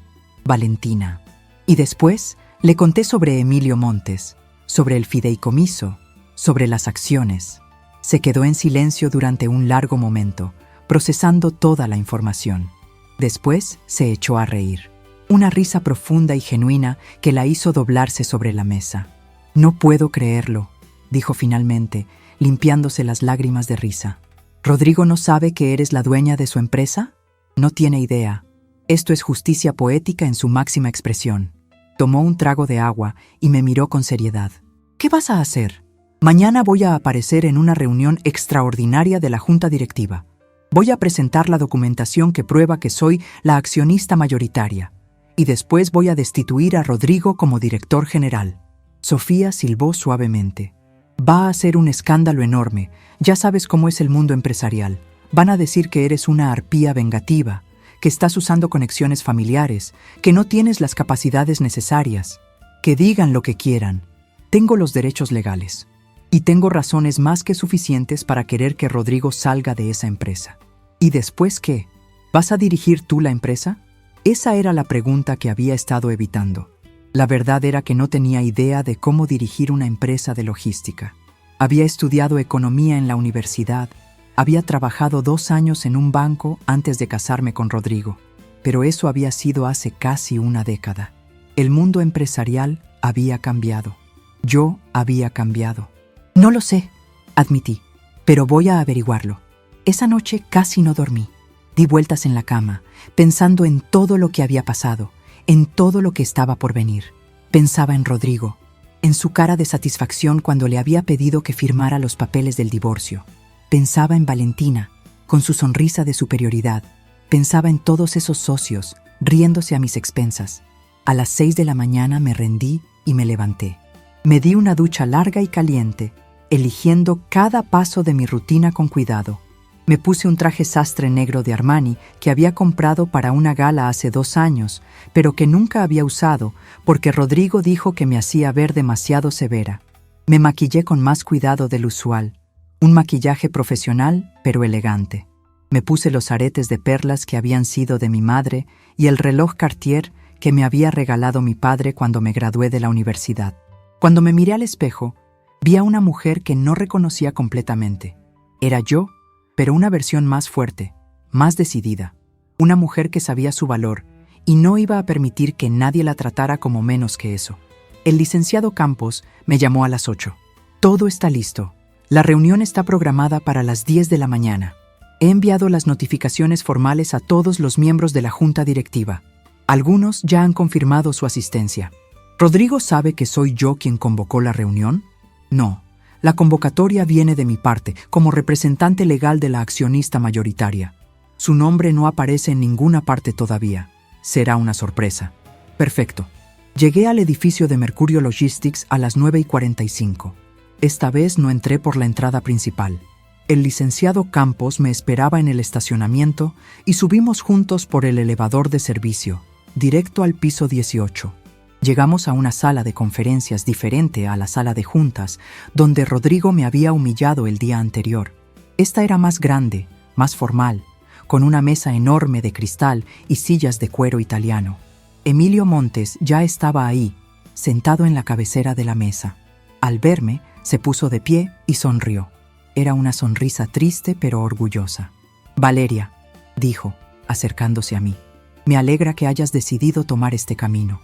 Valentina. Y después le conté sobre Emilio Montes, sobre el fideicomiso, sobre las acciones. Se quedó en silencio durante un largo momento, procesando toda la información. Después se echó a reír. Una risa profunda y genuina que la hizo doblarse sobre la mesa. «No puedo creerlo», dijo finalmente, limpiándose las lágrimas de risa. «¿Rodrigo no sabe que eres la dueña de su empresa? No tiene idea. Esto es justicia poética en su máxima expresión». Tomó un trago de agua y me miró con seriedad. «¿Qué vas a hacer?» «Mañana voy a aparecer en una reunión extraordinaria de la Junta Directiva. Voy a presentar la documentación que prueba que soy la accionista mayoritaria. Y después voy a destituir a Rodrigo como director general». Sofía silbó suavemente. «Va a ser un escándalo enorme. Ya sabes cómo es el mundo empresarial. Van a decir que eres una arpía vengativa, que estás usando conexiones familiares, que no tienes las capacidades necesarias. Que digan lo que quieran. Tengo los derechos legales. Y tengo razones más que suficientes para querer que Rodrigo salga de esa empresa». ¿Y después qué? ¿Vas a dirigir tú la empresa? Esa era la pregunta que había estado evitando. La verdad era que no tenía idea de cómo dirigir una empresa de logística. Había estudiado economía en la universidad, había trabajado 2 años en un banco antes de casarme con Rodrigo, pero eso había sido hace casi una década. El mundo empresarial había cambiado. Yo había cambiado. «No lo sé», admití, «pero voy a averiguarlo». Esa noche casi no dormí. Di vueltas en la cama, pensando en todo lo que había pasado, en todo lo que estaba por venir. Pensaba en Rodrigo, en su cara de satisfacción cuando le había pedido que firmara los papeles del divorcio. Pensaba en Valentina, con su sonrisa de superioridad. Pensaba en todos esos socios, riéndose a mis expensas. A las 6 de la mañana me rendí y me levanté. Me di una ducha larga y caliente, eligiendo cada paso de mi rutina con cuidado. Me puse un traje sastre negro de Armani que había comprado para una gala hace 2 años, pero que nunca había usado porque Rodrigo dijo que me hacía ver demasiado severa. Me maquillé con más cuidado del usual, un maquillaje profesional pero elegante. Me puse los aretes de perlas que habían sido de mi madre y el reloj Cartier que me había regalado mi padre cuando me gradué de la universidad. Cuando me miré al espejo, vi a una mujer que no reconocía completamente. Era yo, pero una versión más fuerte, más decidida. Una mujer que sabía su valor y no iba a permitir que nadie la tratara como menos que eso. El licenciado Campos me llamó a las 8. «Todo está listo. La reunión está programada para las 10 de la mañana. He enviado las notificaciones formales a todos los miembros de la Junta Directiva. Algunos ya han confirmado su asistencia». «¿Rodrigo sabe que soy yo quien convocó la reunión?» «No. La convocatoria viene de mi parte, como representante legal de la accionista mayoritaria. Su nombre no aparece en ninguna parte todavía. Será una sorpresa». «Perfecto». Llegué al edificio de Mercurio Logistics a las 9:45. Esta vez no entré por la entrada principal. El licenciado Campos me esperaba en el estacionamiento y subimos juntos por el elevador de servicio, directo al piso 18. Llegamos a una sala de conferencias diferente a la sala de juntas, donde Rodrigo me había humillado el día anterior. Esta era más grande, más formal, con una mesa enorme de cristal y sillas de cuero italiano. Emilio Montes ya estaba ahí, sentado en la cabecera de la mesa. Al verme, se puso de pie y sonrió. Era una sonrisa triste pero orgullosa. «Valeria», dijo, acercándose a mí, «me alegra que hayas decidido tomar este camino».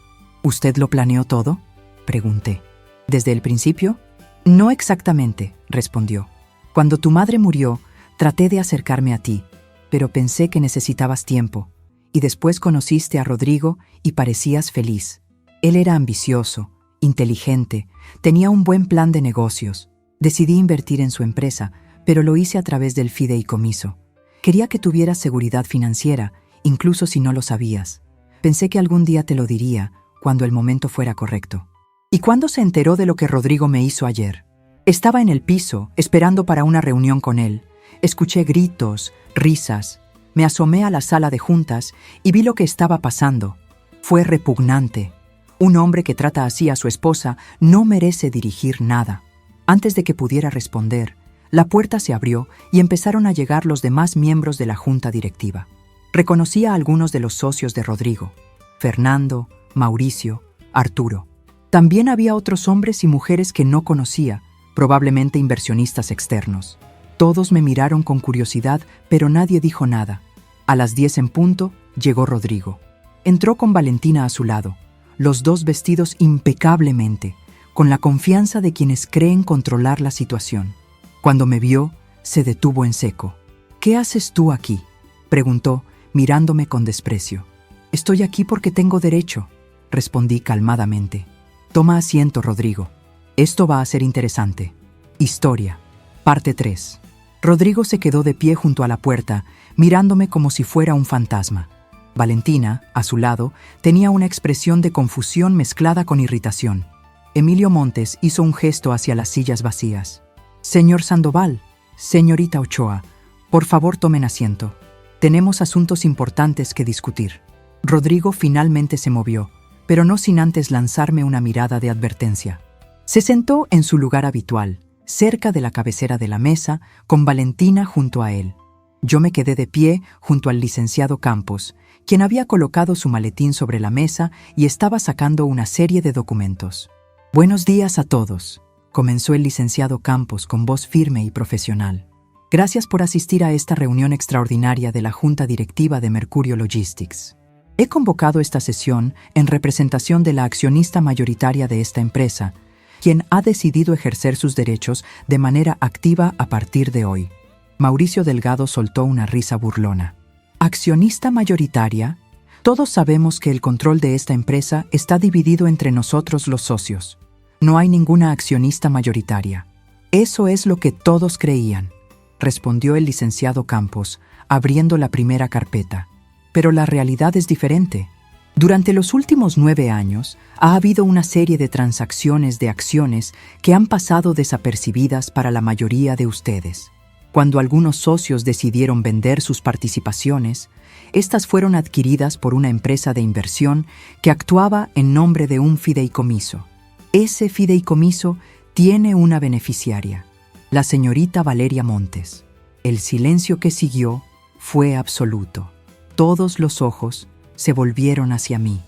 «¿Usted lo planeó todo?», pregunté. «¿Desde el principio?». «No exactamente», respondió. «Cuando tu madre murió, traté de acercarme a ti, pero pensé que necesitabas tiempo. Y después conociste a Rodrigo y parecías feliz. Él era ambicioso, inteligente, tenía un buen plan de negocios. Decidí invertir en su empresa, pero lo hice a través del fideicomiso. Quería que tuvieras seguridad financiera, incluso si no lo sabías. Pensé que algún día te lo diría, cuando el momento fuera correcto». «¿Y cuándo se enteró de lo que Rodrigo me hizo ayer?». «Estaba en el piso, esperando para una reunión con él. Escuché gritos, risas. Me asomé a la sala de juntas y vi lo que estaba pasando. Fue repugnante. Un hombre que trata así a su esposa no merece dirigir nada». Antes de que pudiera responder, la puerta se abrió y empezaron a llegar los demás miembros de la junta directiva. Reconocí a algunos de los socios de Rodrigo: Fernando, Mauricio, Arturo. También había otros hombres y mujeres que no conocía, probablemente inversionistas externos. Todos me miraron con curiosidad, pero nadie dijo nada. A las 10 en punto, llegó Rodrigo. Entró con Valentina a su lado, los dos vestidos impecablemente, con la confianza de quienes creen controlar la situación. Cuando me vio, se detuvo en seco. «¿Qué haces tú aquí?», preguntó, mirándome con desprecio. «Estoy aquí porque tengo derecho», respondí calmadamente. «Toma asiento, Rodrigo. Esto va a ser interesante». Historia. Parte 3. Rodrigo se quedó de pie junto a la puerta, mirándome como si fuera un fantasma. Valentina, a su lado, tenía una expresión de confusión mezclada con irritación. Emilio Montes hizo un gesto hacia las sillas vacías. «Señor Sandoval, señorita Ochoa, por favor tomen asiento. Tenemos asuntos importantes que discutir». Rodrigo finalmente se movió, pero no sin antes lanzarme una mirada de advertencia. Se sentó en su lugar habitual, cerca de la cabecera de la mesa, con Valentina junto a él. Yo me quedé de pie junto al licenciado Campos, quien había colocado su maletín sobre la mesa y estaba sacando una serie de documentos. «Buenos días a todos», comenzó el licenciado Campos con voz firme y profesional. «Gracias por asistir a esta reunión extraordinaria de la Junta Directiva de Mercurio Logistics. He convocado esta sesión en representación de la accionista mayoritaria de esta empresa, quien ha decidido ejercer sus derechos de manera activa a partir de hoy». Mauricio Delgado soltó una risa burlona. «¿Accionista mayoritaria? Todos sabemos que el control de esta empresa está dividido entre nosotros los socios. No hay ninguna accionista mayoritaria». «Eso es lo que todos creían», respondió el licenciado Campos, abriendo la primera carpeta. «Pero la realidad es diferente. Durante los últimos 9 años ha habido una serie de transacciones de acciones que han pasado desapercibidas para la mayoría de ustedes. Cuando algunos socios decidieron vender sus participaciones, estas fueron adquiridas por una empresa de inversión que actuaba en nombre de un fideicomiso. Ese fideicomiso tiene una beneficiaria, la señorita Valeria Montes. El silencio que siguió fue absoluto. Todos los ojos se volvieron hacia mí.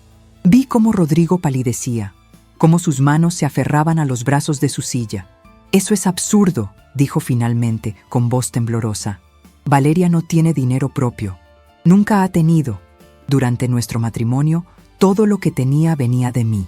Vi cómo Rodrigo palidecía, cómo sus manos se aferraban a los brazos de su silla. «Eso es absurdo», dijo finalmente, con voz temblorosa. «Valeria no tiene dinero propio. Nunca ha tenido. Durante nuestro matrimonio, todo lo que tenía venía de mí».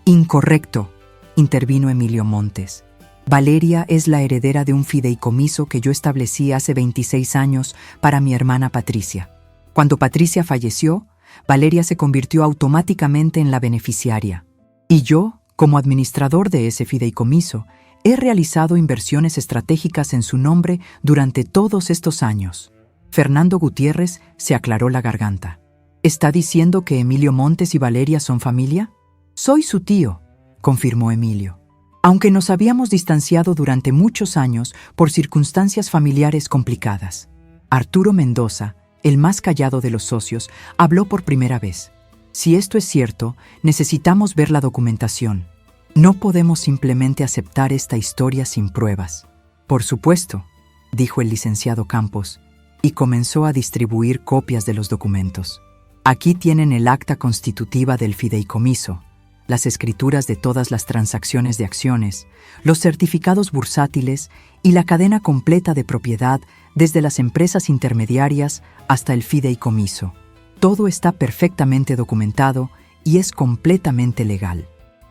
«Incorrecto», intervino Emilio Montes. «Valeria es la heredera de un fideicomiso que yo establecí hace 26 años para mi hermana Patricia. Cuando Patricia falleció, Valeria se convirtió automáticamente en la beneficiaria. Y yo, como administrador de ese fideicomiso, he realizado inversiones estratégicas en su nombre durante todos estos años». Fernando Gutiérrez se aclaró la garganta. «¿Está diciendo que Emilio Montes y Valeria son familia?» «Soy su tío», confirmó Emilio. «Aunque nos habíamos distanciado durante muchos años por circunstancias familiares complicadas». Arturo Mendoza, el más callado de los socios, habló por primera vez. «Si esto es cierto, necesitamos ver la documentación. No podemos simplemente aceptar esta historia sin pruebas». «Por supuesto», dijo el licenciado Campos, y comenzó a distribuir copias de los documentos. «Aquí tienen el acta constitutiva del fideicomiso, las escrituras de todas las transacciones de acciones, los certificados bursátiles y la cadena completa de propiedad desde las empresas intermediarias hasta el fideicomiso. Todo está perfectamente documentado y es completamente legal».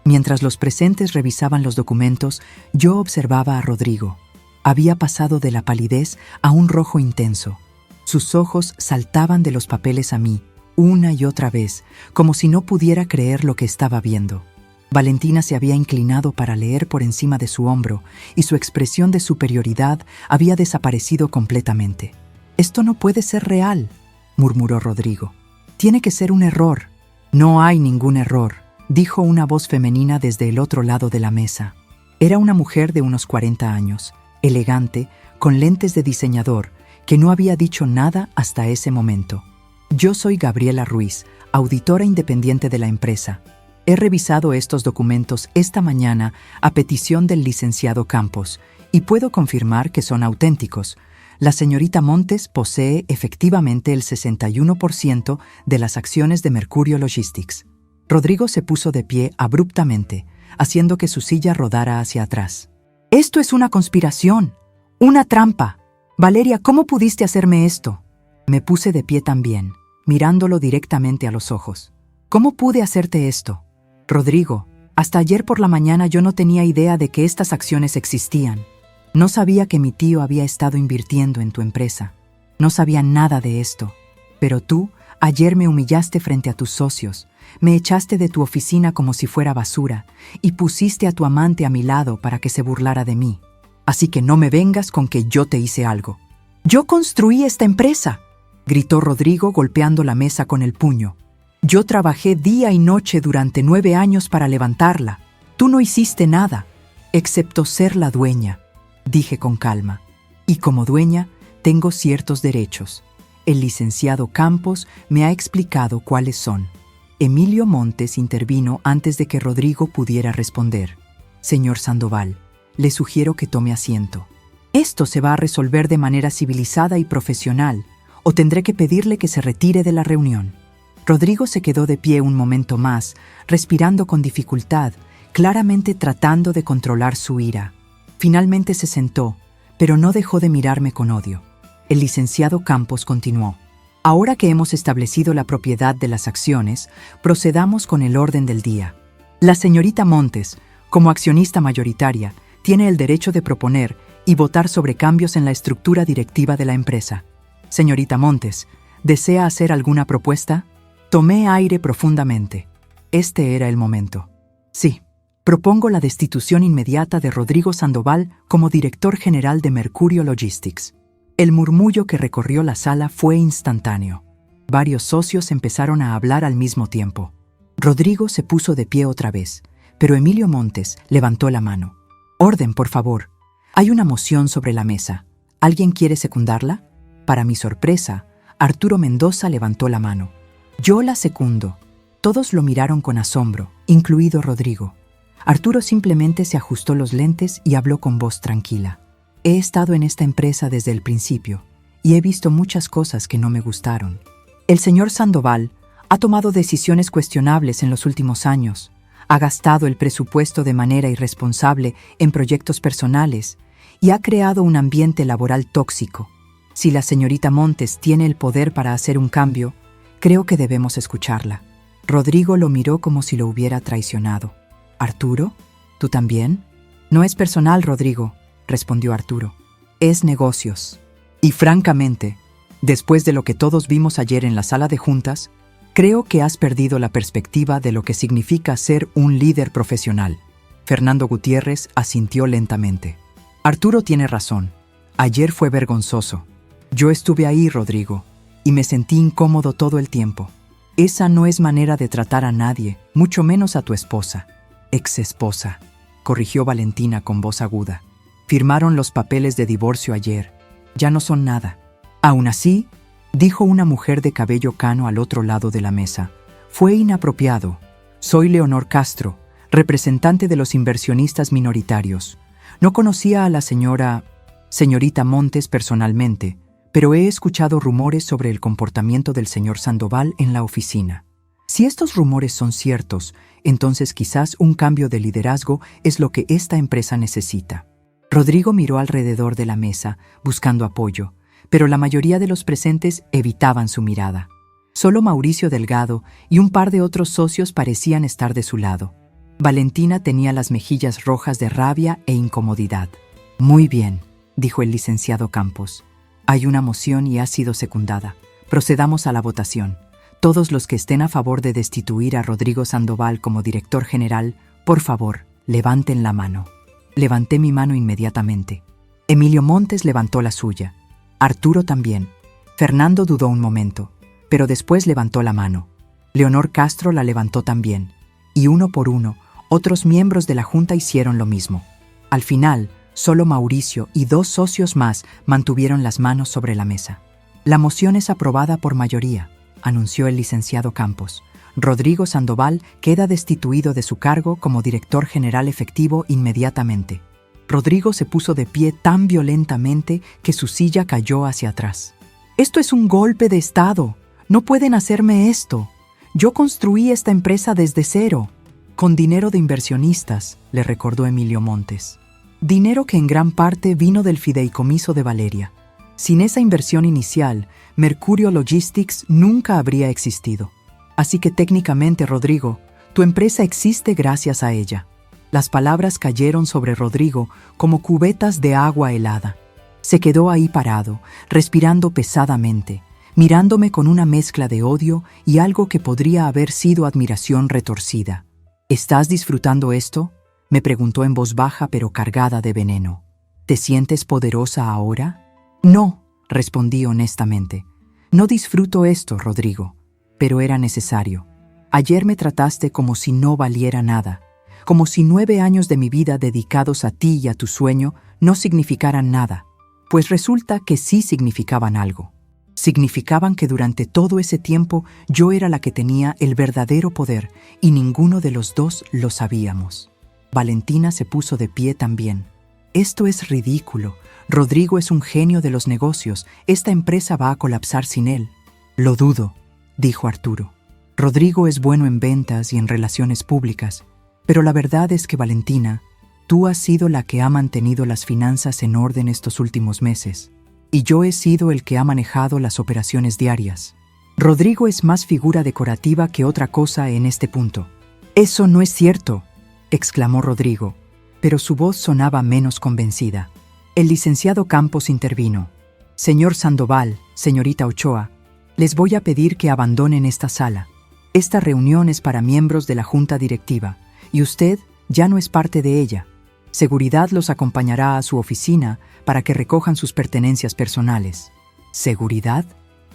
Mientras los presentes revisaban los documentos, yo observaba a Rodrigo. Había pasado de la palidez a un rojo intenso. Sus ojos saltaban de los papeles a mí, una y otra vez, como si no pudiera creer lo que estaba viendo. Valentina se había inclinado para leer por encima de su hombro y su expresión de superioridad había desaparecido completamente. «Esto no puede ser real», murmuró Rodrigo. «Tiene que ser un error». «No hay ningún error», dijo una voz femenina desde el otro lado de la mesa. Era una mujer de unos 40 años, elegante, con lentes de diseñador, que no había dicho nada hasta ese momento. «Yo soy Gabriela Ruiz, auditora independiente de la empresa. He revisado estos documentos esta mañana a petición del licenciado Campos y puedo confirmar que son auténticos. La señorita Montes posee efectivamente el 61% de las acciones de Mercurio Logistics». Rodrigo se puso de pie abruptamente, haciendo que su silla rodara hacia atrás. «Esto es una conspiración, una trampa», Valeria, ¿cómo pudiste hacerme esto? Me puse de pie también, mirándolo directamente a los ojos. ¿Cómo pude hacerte esto? Rodrigo, hasta ayer por la mañana yo no tenía idea de que estas acciones existían. No sabía que mi tío había estado invirtiendo en tu empresa. No sabía nada de esto. Pero tú, ayer me humillaste frente a tus socios, me echaste de tu oficina como si fuera basura y pusiste a tu amante a mi lado para que se burlara de mí. Así que no me vengas con que yo te hice algo. ¡Yo construí esta empresa!, gritó Rodrigo golpeando la mesa con el puño. Yo trabajé día y noche durante 9 años para levantarla. Tú no hiciste nada, excepto ser la dueña, dije con calma. Y como dueña, tengo ciertos derechos. El licenciado Campos me ha explicado cuáles son. Emilio Montes intervino antes de que Rodrigo pudiera responder. Señor Sandoval, le sugiero que tome asiento. Esto se va a resolver de manera civilizada y profesional, o tendré que pedirle que se retire de la reunión. Rodrigo se quedó de pie un momento más, respirando con dificultad, claramente tratando de controlar su ira. Finalmente se sentó, pero no dejó de mirarme con odio. El licenciado Campos continuó. Ahora que hemos establecido la propiedad de las acciones, procedamos con el orden del día. La señorita Montes, como accionista mayoritaria, tiene el derecho de proponer y votar sobre cambios en la estructura directiva de la empresa. Señorita Montes, ¿desea hacer alguna propuesta? Tomé aire profundamente. Este era el momento. Sí, propongo la destitución inmediata de Rodrigo Sandoval como director general de Mercurio Logistics. El murmullo que recorrió la sala fue instantáneo. Varios socios empezaron a hablar al mismo tiempo. Rodrigo se puso de pie otra vez, pero Emilio Montes levantó la mano. Orden, por favor. Hay una moción sobre la mesa. ¿Alguien quiere secundarla? Para mi sorpresa, Arturo Mendoza levantó la mano. Yo la secundo. Todos lo miraron con asombro, incluido Rodrigo. Arturo simplemente se ajustó los lentes y habló con voz tranquila. He estado en esta empresa desde el principio y he visto muchas cosas que no me gustaron. El señor Sandoval ha tomado decisiones cuestionables en los últimos años, ha gastado el presupuesto de manera irresponsable en proyectos personales y ha creado un ambiente laboral tóxico. Si la señorita Montes tiene el poder para hacer un cambio, creo que debemos escucharla. Rodrigo lo miró como si lo hubiera traicionado. ¿Arturo? ¿Tú también? No es personal, Rodrigo, respondió Arturo. Es negocios. Y francamente, después de lo que todos vimos ayer en la sala de juntas, creo que has perdido la perspectiva de lo que significa ser un líder profesional. Fernando Gutiérrez asintió lentamente. Arturo tiene razón. Ayer fue vergonzoso. Yo estuve ahí, Rodrigo, y me sentí incómodo todo el tiempo. Esa no es manera de tratar a nadie, mucho menos a tu esposa. Ex-esposa, corrigió Valentina con voz aguda. Firmaron los papeles de divorcio ayer. Ya no son nada. Aún así, dijo una mujer de cabello cano al otro lado de la mesa, fue inapropiado. Soy Leonor Castro, representante de los inversionistas minoritarios. No conocía a la señorita Montes personalmente, pero he escuchado rumores sobre el comportamiento del señor Sandoval en la oficina. Si estos rumores son ciertos, entonces quizás un cambio de liderazgo es lo que esta empresa necesita. Rodrigo miró alrededor de la mesa, buscando apoyo, pero la mayoría de los presentes evitaban su mirada. Solo Mauricio Delgado y un par de otros socios parecían estar de su lado. Valentina tenía las mejillas rojas de rabia e incomodidad. Muy bien, dijo el licenciado Campos. Hay una moción y ha sido secundada. Procedamos a la votación. Todos los que estén a favor de destituir a Rodrigo Sandoval como director general, por favor, levanten la mano. Levanté mi mano inmediatamente. Emilio Montes levantó la suya. Arturo también. Fernando dudó un momento, pero después levantó la mano. Leonor Castro la levantó también. Y uno por uno, otros miembros de la Junta hicieron lo mismo. Al final, solo Mauricio y 2 socios más mantuvieron las manos sobre la mesa. La moción es aprobada por mayoría, anunció el licenciado Campos. Rodrigo Sandoval queda destituido de su cargo como director general efectivo inmediatamente. Rodrigo se puso de pie tan violentamente que su silla cayó hacia atrás. Esto es un golpe de Estado. No pueden hacerme esto. Yo construí esta empresa desde cero. Con dinero de inversionistas, le recordó Emilio Montes. Dinero que en gran parte vino del fideicomiso de Valeria. Sin esa inversión inicial, Mercurio Logistics nunca habría existido. Así que técnicamente, Rodrigo, tu empresa existe gracias a ella. Las palabras cayeron sobre Rodrigo como cubetas de agua helada. Se quedó ahí parado, respirando pesadamente, mirándome con una mezcla de odio y algo que podría haber sido admiración retorcida. ¿Estás disfrutando esto?, me preguntó en voz baja pero cargada de veneno. ¿Te sientes poderosa ahora? No, respondí honestamente. No disfruto esto, Rodrigo, pero era necesario. Ayer me trataste como si no valiera nada, como si 9 años de mi vida dedicados a ti y a tu sueño no significaran nada, pues resulta que sí significaban algo. Significaban que durante todo ese tiempo yo era la que tenía el verdadero poder y ninguno de los dos lo sabíamos. Valentina se puso de pie también. Esto es ridículo. Rodrigo es un genio de los negocios. Esta empresa va a colapsar sin él. Lo dudo, dijo Arturo. Rodrigo es bueno en ventas y en relaciones públicas, pero la verdad es que, Valentina, tú has sido la que ha mantenido las finanzas en orden estos últimos meses, y yo he sido el que ha manejado las operaciones diarias. Rodrigo es más figura decorativa que otra cosa en este punto. Eso no es cierto, exclamó Rodrigo, pero su voz sonaba menos convencida. El licenciado Campos intervino. Señor Sandoval, señorita Ochoa, les voy a pedir que abandonen esta sala. Esta reunión es para miembros de la junta directiva, y usted ya no es parte de ella. Seguridad los acompañará a su oficina para que recojan sus pertenencias personales. ¿Seguridad?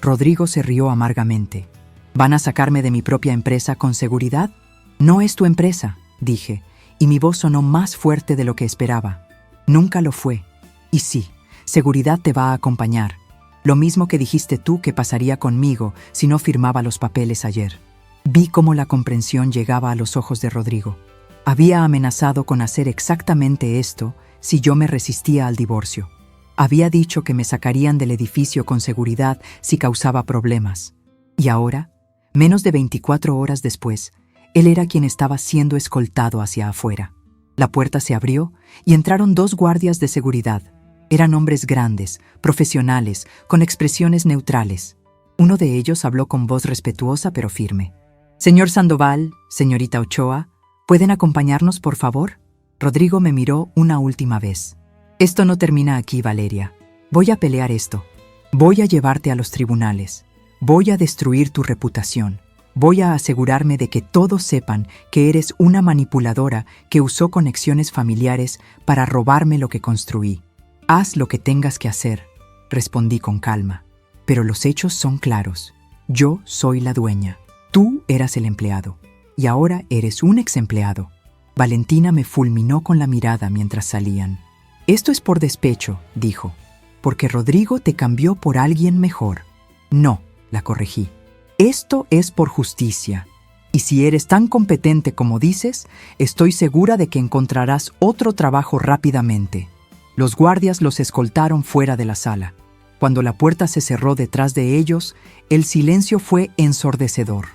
Rodrigo se rió amargamente. ¿Van a sacarme de mi propia empresa con seguridad? No es tu empresa, dije, y mi voz sonó más fuerte de lo que esperaba. Nunca lo fue. Y sí, seguridad te va a acompañar. Lo mismo que dijiste tú que pasaría conmigo si no firmaba los papeles ayer. Vi cómo la comprensión llegaba a los ojos de Rodrigo. Había amenazado con hacer exactamente esto si yo me resistía al divorcio. Había dicho que me sacarían del edificio con seguridad si causaba problemas. Y ahora, menos de 24 horas después, él era quien estaba siendo escoltado hacia afuera. La puerta se abrió y entraron 2 guardias de seguridad. Eran hombres grandes, profesionales, con expresiones neutrales. Uno de ellos habló con voz respetuosa pero firme. «Señor Sandoval, señorita Ochoa, ¿pueden acompañarnos, por favor?» Rodrigo me miró una última vez. «Esto no termina aquí, Valeria. Voy a pelear esto. Voy a llevarte a los tribunales. Voy a destruir tu reputación. Voy a asegurarme de que todos sepan que eres una manipuladora que usó conexiones familiares para robarme lo que construí. Haz lo que tengas que hacer», respondí con calma. «Pero los hechos son claros. Yo soy la dueña. Tú eras el empleado. Y ahora eres un exempleado». Valentina me fulminó con la mirada mientras salían. «Esto es por despecho», dijo, «porque Rodrigo te cambió por alguien mejor». «No», la corregí. «Esto es por justicia. Y si eres tan competente como dices, estoy segura de que encontrarás otro trabajo rápidamente». Los guardias los escoltaron fuera de la sala. Cuando la puerta se cerró detrás de ellos, el silencio fue ensordecedor.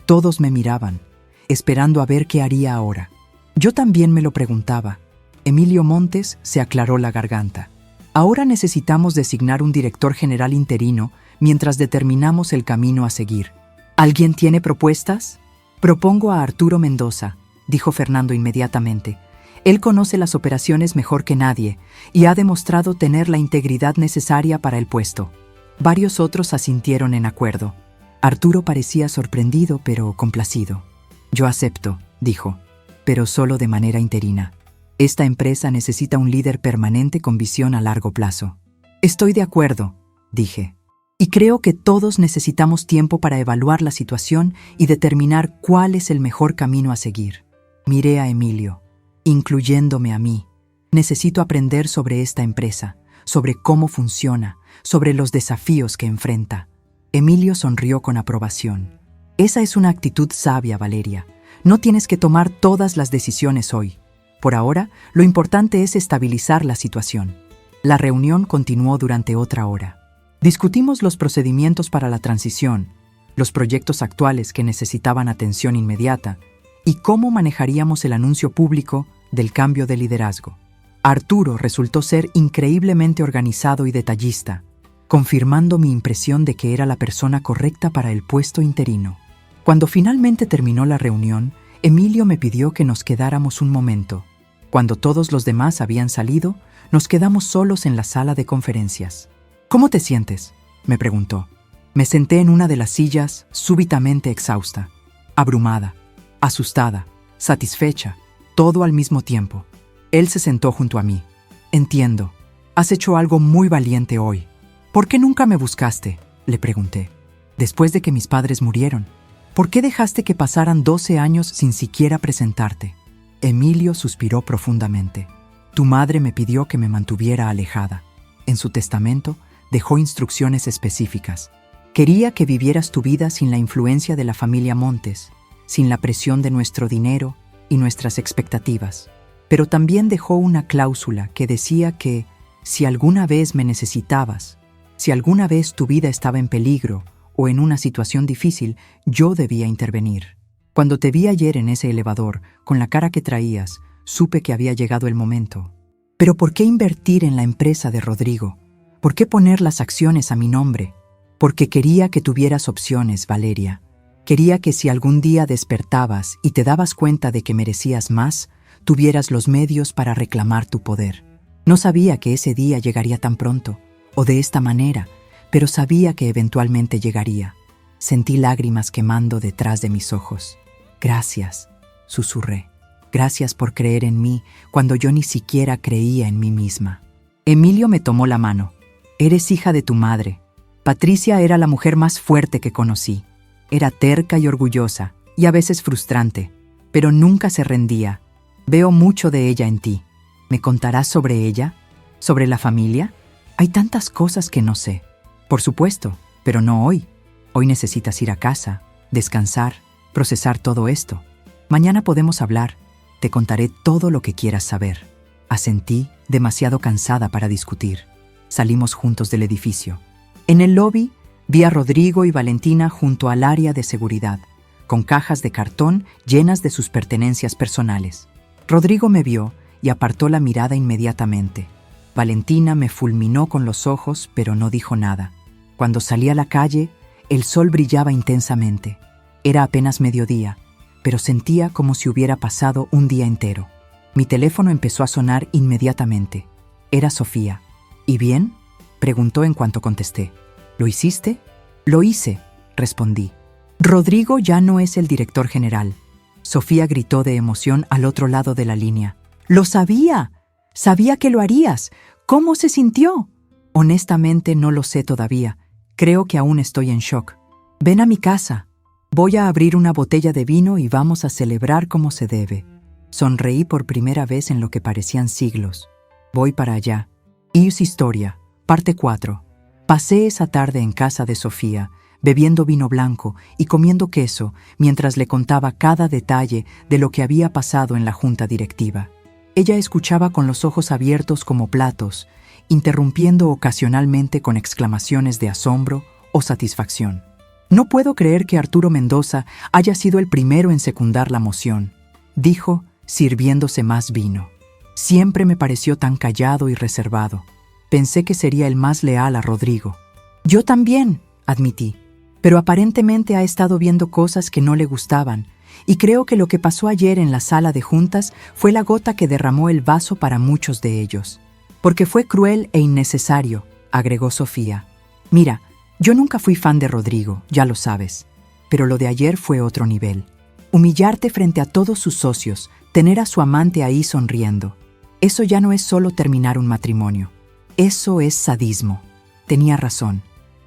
Todos me miraban, esperando a ver qué haría ahora. Yo también me lo preguntaba. Emilio Montes se aclaró la garganta. «Ahora necesitamos designar un director general interino mientras determinamos el camino a seguir. ¿Alguien tiene propuestas?» «Propongo a Arturo Mendoza», dijo Fernando inmediatamente. «Él conoce las operaciones mejor que nadie y ha demostrado tener la integridad necesaria para el puesto». Varios otros asintieron en acuerdo. Arturo parecía sorprendido pero complacido. «Yo acepto», dijo, «pero solo de manera interina. Esta empresa necesita un líder permanente con visión a largo plazo». «Estoy de acuerdo», dije. «Y creo que todos necesitamos tiempo para evaluar la situación y determinar cuál es el mejor camino a seguir». Miré a Emilio, incluyéndome a mí. Necesito aprender sobre esta empresa, sobre cómo funciona, sobre los desafíos que enfrenta. Emilio sonrió con aprobación. «Esa es una actitud sabia, Valeria. No tienes que tomar todas las decisiones hoy. Por ahora, lo importante es estabilizar la situación». La reunión continuó durante otra hora. Discutimos los procedimientos para la transición, los proyectos actuales que necesitaban atención inmediata y cómo manejaríamos el anuncio público del cambio de liderazgo. Arturo resultó ser increíblemente organizado y detallista. confirmando mi impresión de que era la persona correcta para el puesto interino. Cuando finalmente terminó la reunión, Emilio me pidió que nos quedáramos un momento. Cuando todos los demás habían salido, nos quedamos solos en la sala de conferencias. «¿Cómo te sientes?», me preguntó. Me senté en una de las sillas, súbitamente exhausta, abrumada, asustada, satisfecha, todo al mismo tiempo. Él se sentó junto a mí. «Entiendo. Has hecho algo muy valiente hoy. ¿Por qué nunca me buscaste?», le pregunté. «Después de que mis padres murieron, ¿por qué dejaste que pasaran 12 años sin siquiera presentarte?». Emilio suspiró profundamente. «Tu madre me pidió que me mantuviera alejada. En su testamento dejó instrucciones específicas. Quería que vivieras tu vida sin la influencia de la familia Montes, sin la presión de nuestro dinero y nuestras expectativas. Pero también dejó una cláusula que decía que, si alguna vez me necesitabas, si alguna vez tu vida estaba en peligro o en una situación difícil, yo debía intervenir. Cuando te vi ayer en ese elevador, con la cara que traías, supe que había llegado el momento. Pero ¿por qué invertir en la empresa de Rodrigo? ¿Por qué poner las acciones a mi nombre? Porque quería que tuvieras opciones, Valeria. Quería que si algún día despertabas y te dabas cuenta de que merecías más, tuvieras los medios para reclamar tu poder. No sabía que ese día llegaría tan pronto, o de esta manera, pero sabía que eventualmente llegaría. Sentí lágrimas quemando detrás de mis ojos. «Gracias», susurré. «Gracias por creer en mí cuando yo ni siquiera creía en mí misma». Emilio me tomó la mano. «Eres hija de tu madre. Patricia era la mujer más fuerte que conocí. Era terca y orgullosa, y a veces frustrante, pero nunca se rendía. Veo mucho de ella en ti. ¿Me contarás sobre ella? ¿Sobre la familia? Hay tantas cosas que no sé». «Por supuesto, pero no hoy. Hoy necesitas ir a casa, descansar, procesar todo esto. Mañana podemos hablar. Te contaré todo lo que quieras saber». Asentí, demasiado cansada para discutir. Salimos juntos del edificio. En el lobby vi a Rodrigo y Valentina junto al área de seguridad, con cajas de cartón llenas de sus pertenencias personales. Rodrigo me vio y apartó la mirada inmediatamente. Valentina me fulminó con los ojos, pero no dijo nada. Cuando salí a la calle, el sol brillaba intensamente. Era apenas mediodía, pero sentía como si hubiera pasado un día entero. Mi teléfono empezó a sonar inmediatamente. Era Sofía. «¿Y bien?», preguntó en cuanto contesté. «¿Lo hiciste?». «Lo hice», respondí. «Rodrigo ya no es el director general». Sofía gritó de emoción al otro lado de la línea. «¡Lo sabía! Sabía que lo harías. ¿Cómo se sintió?». «Honestamente no lo sé todavía. Creo que aún estoy en shock. Ven a mi casa. Voy a abrir una botella de vino y vamos a celebrar como se debe». Sonreí por primera vez en lo que parecían siglos. «Voy para allá». Is Historia, parte 4. Pasé esa tarde en casa de Sofía, bebiendo vino blanco y comiendo queso mientras le contaba cada detalle de lo que había pasado en la junta directiva. Ella escuchaba con los ojos abiertos como platos, interrumpiendo ocasionalmente con exclamaciones de asombro o satisfacción. «No puedo creer que Arturo Mendoza haya sido el primero en secundar la moción», dijo, sirviéndose más vino. «Siempre me pareció tan callado y reservado. Pensé que sería el más leal a Rodrigo». «Yo también», admití, «pero aparentemente ha estado viendo cosas que no le gustaban, y creo que lo que pasó ayer en la sala de juntas fue la gota que derramó el vaso para muchos de ellos. Porque fue cruel e innecesario», agregó Sofía. «Mira, yo nunca fui fan de Rodrigo, ya lo sabes, pero lo de ayer fue otro nivel. Humillarte frente a todos sus socios, tener a su amante ahí sonriendo. Eso ya no es solo terminar un matrimonio. Eso es sadismo». Tenía razón.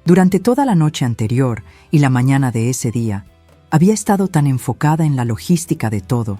Durante toda la noche anterior y la mañana de ese día, había estado tan enfocada en la logística de todo,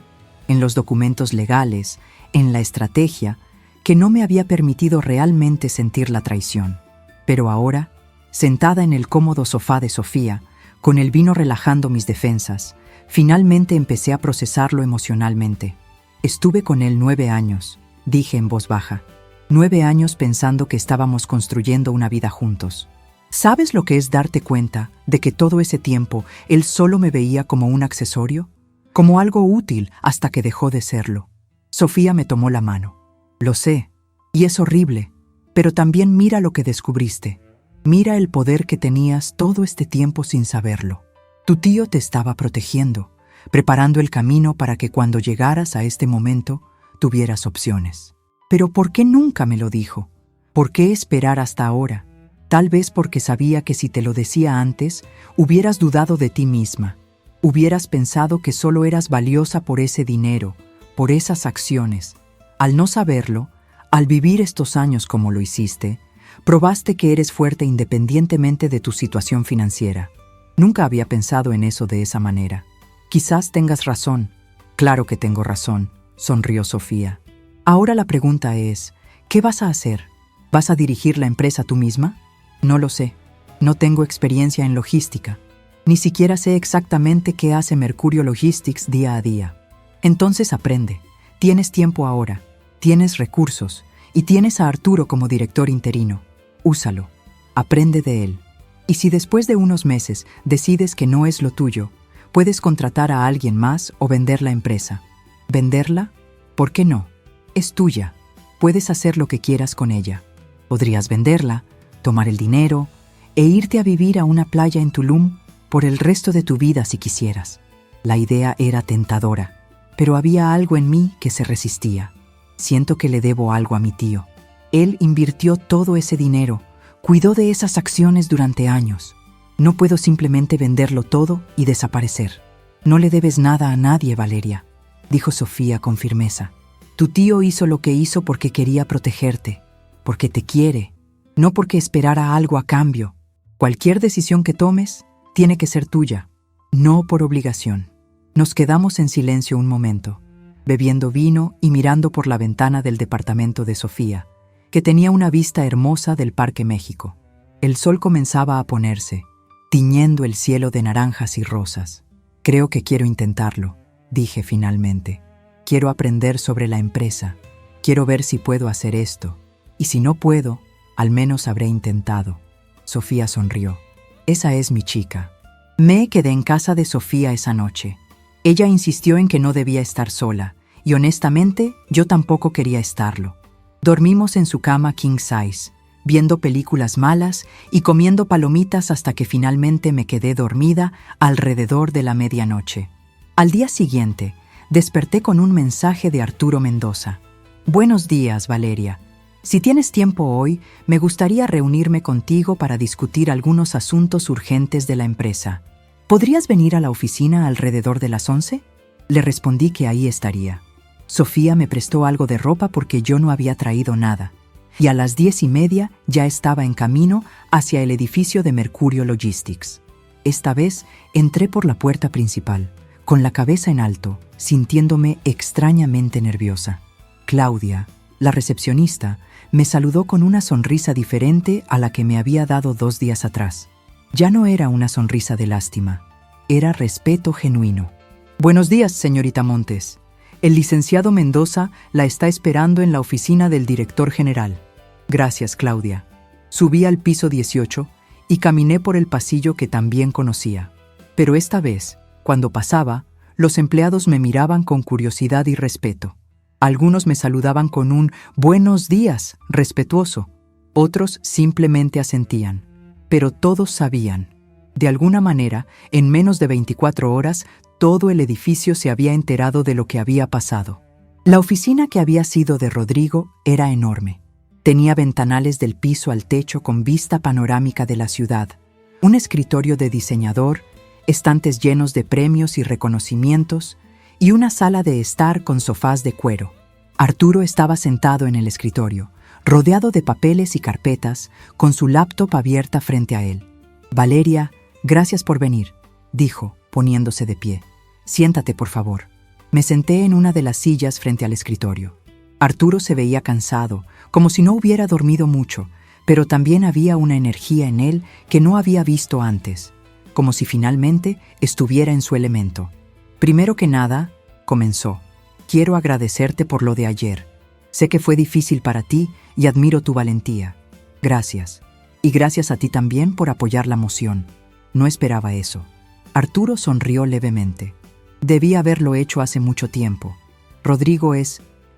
en los documentos legales, en la estrategia, que no me había permitido realmente sentir la traición. Pero ahora, sentada en el cómodo sofá de Sofía, con el vino relajando mis defensas, finalmente empecé a procesarlo emocionalmente. «Estuve con él 9 años», dije en voz baja. 9 años pensando que estábamos construyendo una vida juntos. ¿Sabes lo que es darte cuenta de que todo ese tiempo él solo me veía como un accesorio? Como algo útil hasta que dejó de serlo. Sofía me tomó la mano. «Lo sé, y es horrible, pero también mira lo que descubriste. Mira el poder que tenías todo este tiempo sin saberlo. Tu tío te estaba protegiendo, preparando el camino para que cuando llegaras a este momento tuvieras opciones. Pero ¿por qué nunca me lo dijo? ¿Por qué esperar hasta ahora? Tal vez porque sabía que si te lo decía antes, hubieras dudado de ti misma. Hubieras pensado que solo eras valiosa por ese dinero, por esas acciones. Al no saberlo, al vivir estos años como lo hiciste, probaste que eres fuerte independientemente de tu situación financiera. Nunca había pensado en eso de esa manera. Quizás tengas razón. Claro que tengo razón, sonrió Sofía. Ahora la pregunta es, ¿qué vas a hacer? ¿Vas a dirigir la empresa tú misma? No lo sé. No tengo experiencia en logística. Ni siquiera sé exactamente qué hace Mercurio Logistics día a día. Entonces aprende. Tienes tiempo ahora. Tienes recursos. Y tienes a Arturo como director interino. Úsalo. Aprende de él. Y si después de unos meses decides que no es lo tuyo, puedes contratar a alguien más o vender la empresa. ¿Venderla? ¿Por qué no? Es tuya. Puedes hacer lo que quieras con ella. Podrías venderla, tomar el dinero e irte a vivir a una playa en Tulum por el resto de tu vida si quisieras. La idea era tentadora, pero había algo en mí que se resistía. Siento que le debo algo a mi tío. Él invirtió todo ese dinero, cuidó de esas acciones durante años. No puedo simplemente venderlo todo y desaparecer. No le debes nada a nadie, Valeria, dijo Sofía con firmeza. Tu tío hizo lo que hizo porque quería protegerte, porque te quiere, no porque esperara algo a cambio. Cualquier decisión que tomes tiene que ser tuya, no por obligación. Nos quedamos en silencio un momento, bebiendo vino y mirando por la ventana del departamento de Sofía, que tenía una vista hermosa del Parque México. El sol comenzaba a ponerse, tiñendo el cielo de naranjas y rosas. Creo que quiero intentarlo, dije finalmente. Quiero aprender sobre la empresa. Quiero ver si puedo hacer esto. Y si no puedo, al menos habré intentado. Sofía sonrió. Esa es mi chica. Me quedé en casa de Sofía esa noche. Ella insistió en que no debía estar sola, y honestamente, yo tampoco quería estarlo. Dormimos en su cama king size, viendo películas malas y comiendo palomitas hasta que finalmente me quedé dormida alrededor de la medianoche. Al día siguiente, desperté con un mensaje de Arturo Mendoza. Buenos días, Valeria. Si tienes tiempo hoy, me gustaría reunirme contigo para discutir algunos asuntos urgentes de la empresa. ¿Podrías venir a la oficina alrededor de las 11? Le respondí que ahí estaría. Sofía me prestó algo de ropa porque yo no había traído nada, y a las 10:30 ya estaba en camino hacia el edificio de Mercurio Logistics. Esta vez entré por la puerta principal, con la cabeza en alto, sintiéndome extrañamente nerviosa. Claudia, la recepcionista, me saludó con una sonrisa diferente a la que me había dado 2 días atrás. Ya no era una sonrisa de lástima, era respeto genuino. Buenos días, señorita Montes. El licenciado Mendoza la está esperando en la oficina del director general. Gracias, Claudia. Subí al piso 18 y caminé por el pasillo que también conocía. Pero esta vez, cuando pasaba, los empleados me miraban con curiosidad y respeto. Algunos me saludaban con un «buenos días» respetuoso, otros simplemente asentían. Pero todos sabían. De alguna manera, en menos de 24 horas, todo el edificio se había enterado de lo que había pasado. La oficina que había sido de Rodrigo era enorme. Tenía ventanales del piso al techo con vista panorámica de la ciudad, un escritorio de diseñador, estantes llenos de premios y reconocimientos, y una sala de estar con sofás de cuero. Arturo estaba sentado en el escritorio, rodeado de papeles y carpetas, con su laptop abierta frente a él. Valeria, gracias por venir, dijo, poniéndose de pie. Siéntate, por favor. Me senté en una de las sillas frente al escritorio. Arturo se veía cansado, como si no hubiera dormido mucho, pero también había una energía en él que no había visto antes, como si finalmente estuviera en su elemento. Primero que nada, comenzó. Quiero agradecerte por lo de ayer. Sé que fue difícil para ti y admiro tu valentía. Gracias. Y gracias a ti también por apoyar la moción. No esperaba eso. Arturo sonrió levemente. Debí haberlo hecho hace mucho tiempo. Rodrigo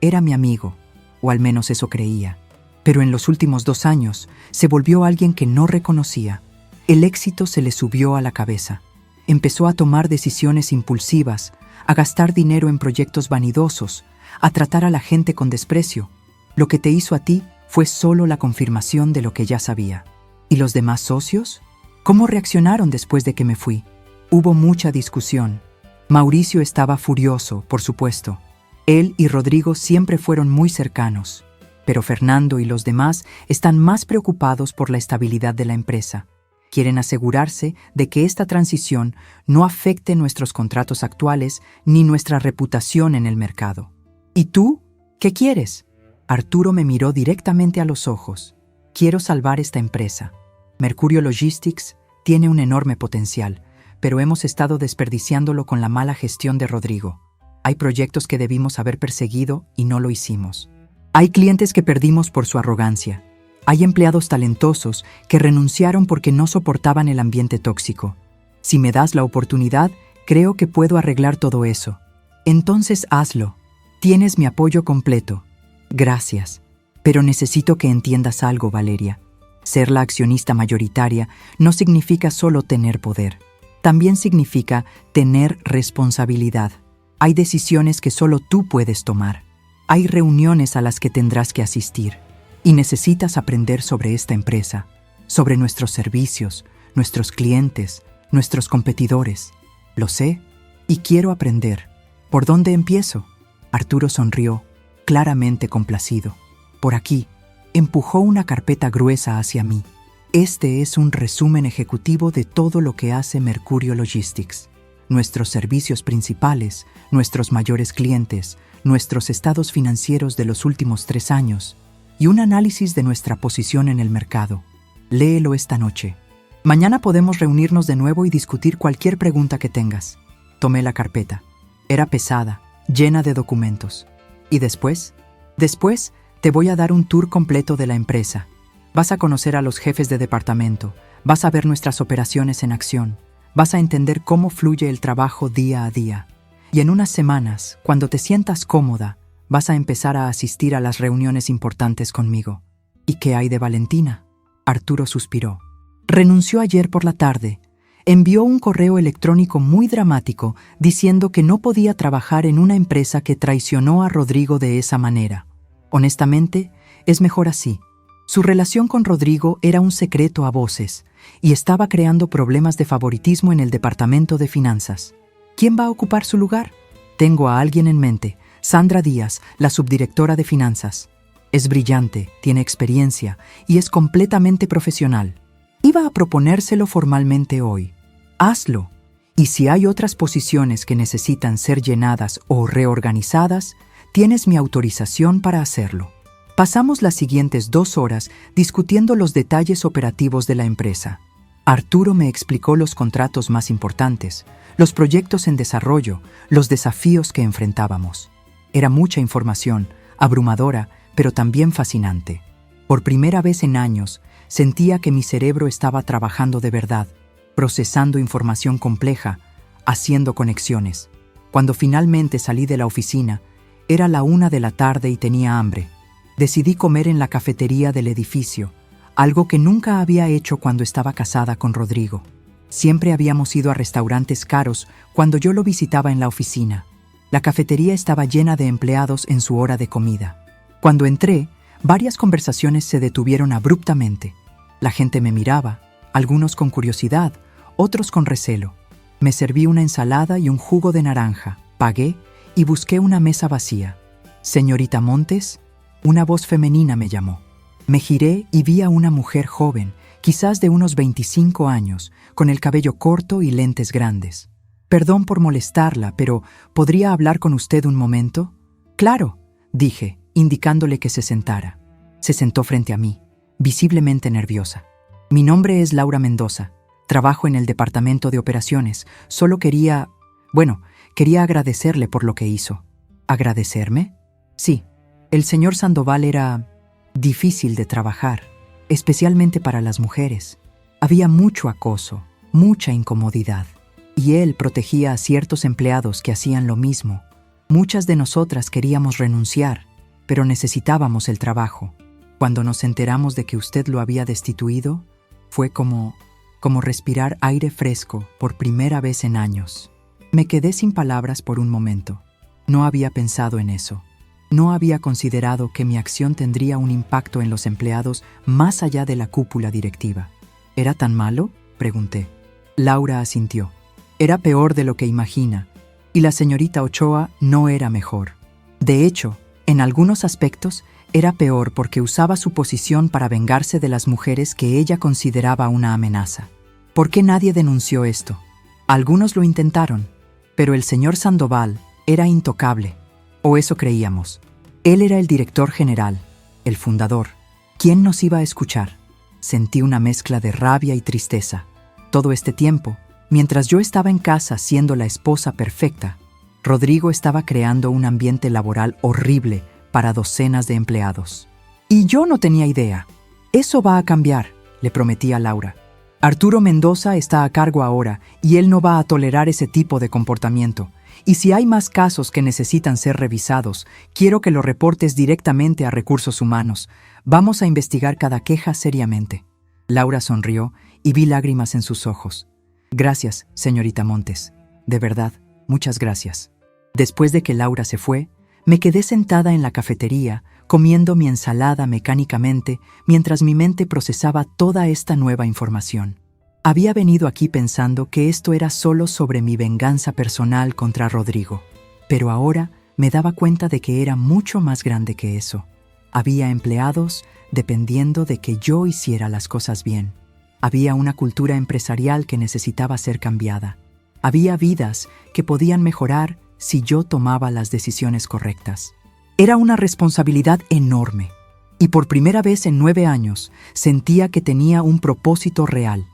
era mi amigo, o al menos eso creía. pero en los últimos 2 años se volvió alguien que no reconocía. El éxito se le subió a la cabeza. Empezó a tomar decisiones impulsivas, a gastar dinero en proyectos vanidosos, a tratar a la gente con desprecio. Lo que te hizo a ti fue solo la confirmación de lo que ya sabía. ¿Y los demás socios? ¿Cómo reaccionaron después de que me fui? Hubo mucha discusión. Mauricio estaba furioso, por supuesto. Él y Rodrigo siempre fueron muy cercanos, pero Fernando y los demás están más preocupados por la estabilidad de la empresa. Quieren asegurarse de que esta transición no afecte nuestros contratos actuales ni nuestra reputación en el mercado. ¿Y tú? ¿Qué quieres? Arturo me miró directamente a los ojos. Quiero salvar esta empresa. Mercurio Logistics tiene un enorme potencial, pero hemos estado desperdiciándolo con la mala gestión de Rodrigo. Hay proyectos que debimos haber perseguido y no lo hicimos. Hay clientes que perdimos por su arrogancia. Hay empleados talentosos que renunciaron porque no soportaban el ambiente tóxico. Si me das la oportunidad, creo que puedo arreglar todo eso. Entonces hazlo. Tienes mi apoyo completo. Gracias. Pero necesito que entiendas algo, Valeria. Ser la accionista mayoritaria no significa solo tener poder. También significa tener responsabilidad. Hay decisiones que solo tú puedes tomar. Hay reuniones a las que tendrás que asistir. Y necesitas aprender sobre esta empresa, sobre nuestros servicios, nuestros clientes, nuestros competidores. Lo sé y quiero aprender. ¿Por dónde empiezo? Arturo sonrió, claramente complacido. Por aquí. Empujó una carpeta gruesa hacia mí. Este es un resumen ejecutivo de todo lo que hace Mercurio Logistics. Nuestros servicios principales, nuestros mayores clientes, nuestros estados financieros de los últimos 3 años y un análisis de nuestra posición en el mercado. Léelo esta noche. Mañana podemos reunirnos de nuevo y discutir cualquier pregunta que tengas. Tomé la carpeta. Era pesada, llena de documentos. ¿Y después? Después, te voy a dar un tour completo de la empresa. Vas a conocer a los jefes de departamento, vas a ver nuestras operaciones en acción, vas a entender cómo fluye el trabajo día a día. Y en unas semanas, cuando te sientas cómoda, vas a empezar a asistir a las reuniones importantes conmigo. ¿Y qué hay de Valentina? Arturo suspiró. Renunció ayer por la tarde. Envió un correo electrónico muy dramático diciendo que no podía trabajar en una empresa que traicionó a Rodrigo de esa manera. Honestamente, es mejor así. Su relación con Rodrigo era un secreto a voces y estaba creando problemas de favoritismo en el departamento de finanzas. ¿Quién va a ocupar su lugar? Tengo a alguien en mente, Sandra Díaz, la subdirectora de finanzas. Es brillante, tiene experiencia y es completamente profesional. Iba a proponérselo formalmente hoy. Hazlo. Y si hay otras posiciones que necesitan ser llenadas o reorganizadas, tienes mi autorización para hacerlo. Pasamos las siguientes 2 horas discutiendo los detalles operativos de la empresa. Arturo me explicó los contratos más importantes, los proyectos en desarrollo, los desafíos que enfrentábamos. Era mucha información, abrumadora, pero también fascinante. Por primera vez en años, sentía que mi cerebro estaba trabajando de verdad, procesando información compleja, haciendo conexiones. Cuando finalmente salí de la oficina, era la 1 de la tarde y tenía hambre. Decidí comer en la cafetería del edificio, algo que nunca había hecho cuando estaba casada con Rodrigo. Siempre habíamos ido a restaurantes caros cuando yo lo visitaba en la oficina. La cafetería estaba llena de empleados en su hora de comida. Cuando entré, varias conversaciones se detuvieron abruptamente. La gente me miraba, algunos con curiosidad, otros con recelo. Me serví una ensalada y un jugo de naranja, pagué y busqué una mesa vacía. «Señorita Montes», una voz femenina me llamó. Me giré y vi a una mujer joven, quizás de unos 25 años, con el cabello corto y lentes grandes. «Perdón por molestarla, pero ¿podría hablar con usted un momento?» «Claro», dije, indicándole que se sentara. Se sentó frente a mí, visiblemente nerviosa. «Mi nombre es Laura Mendoza. Trabajo en el departamento de operaciones. Solo quería agradecerle por lo que hizo». «¿Agradecerme?» «Sí. El señor Sandoval era difícil de trabajar, especialmente para las mujeres. Había mucho acoso, mucha incomodidad, y él protegía a ciertos empleados que hacían lo mismo. Muchas de nosotras queríamos renunciar, pero necesitábamos el trabajo. Cuando nos enteramos de que usted lo había destituido, fue como respirar aire fresco por primera vez en años. Me quedé sin palabras por un momento. No había pensado en eso. No había considerado que mi acción tendría un impacto en los empleados más allá de la cúpula directiva. ¿Era tan malo?, pregunté. Laura asintió. Era peor de lo que imagina, y la señorita Ochoa no era mejor. De hecho, en algunos aspectos, era peor porque usaba su posición para vengarse de las mujeres que ella consideraba una amenaza. ¿Por qué nadie denunció esto? Algunos lo intentaron, pero el señor Sandoval era intocable, o eso creíamos. Él era el director general, el fundador. ¿Quién nos iba a escuchar? Sentí una mezcla de rabia y tristeza. Todo este tiempo, mientras yo estaba en casa siendo la esposa perfecta, Rodrigo estaba creando un ambiente laboral horrible para docenas de empleados. Y yo no tenía idea. Eso va a cambiar, le prometí a Laura. Arturo Mendoza está a cargo ahora y él no va a tolerar ese tipo de comportamiento. Y si hay más casos que necesitan ser revisados, quiero que lo reportes directamente a Recursos Humanos. Vamos a investigar cada queja seriamente. Laura sonrió y vi lágrimas en sus ojos. Gracias, señorita Montes. De verdad, muchas gracias. Después de que Laura se fue, me quedé sentada en la cafetería, comiendo mi ensalada mecánicamente mientras mi mente procesaba toda esta nueva información. Había venido aquí pensando que esto era solo sobre mi venganza personal contra Rodrigo, pero ahora me daba cuenta de que era mucho más grande que eso. Había empleados dependiendo de que yo hiciera las cosas bien. Había una cultura empresarial que necesitaba ser cambiada. Había vidas que podían mejorar si yo tomaba las decisiones correctas. Era una responsabilidad enorme, y por primera vez en 9 años sentía que tenía un propósito real.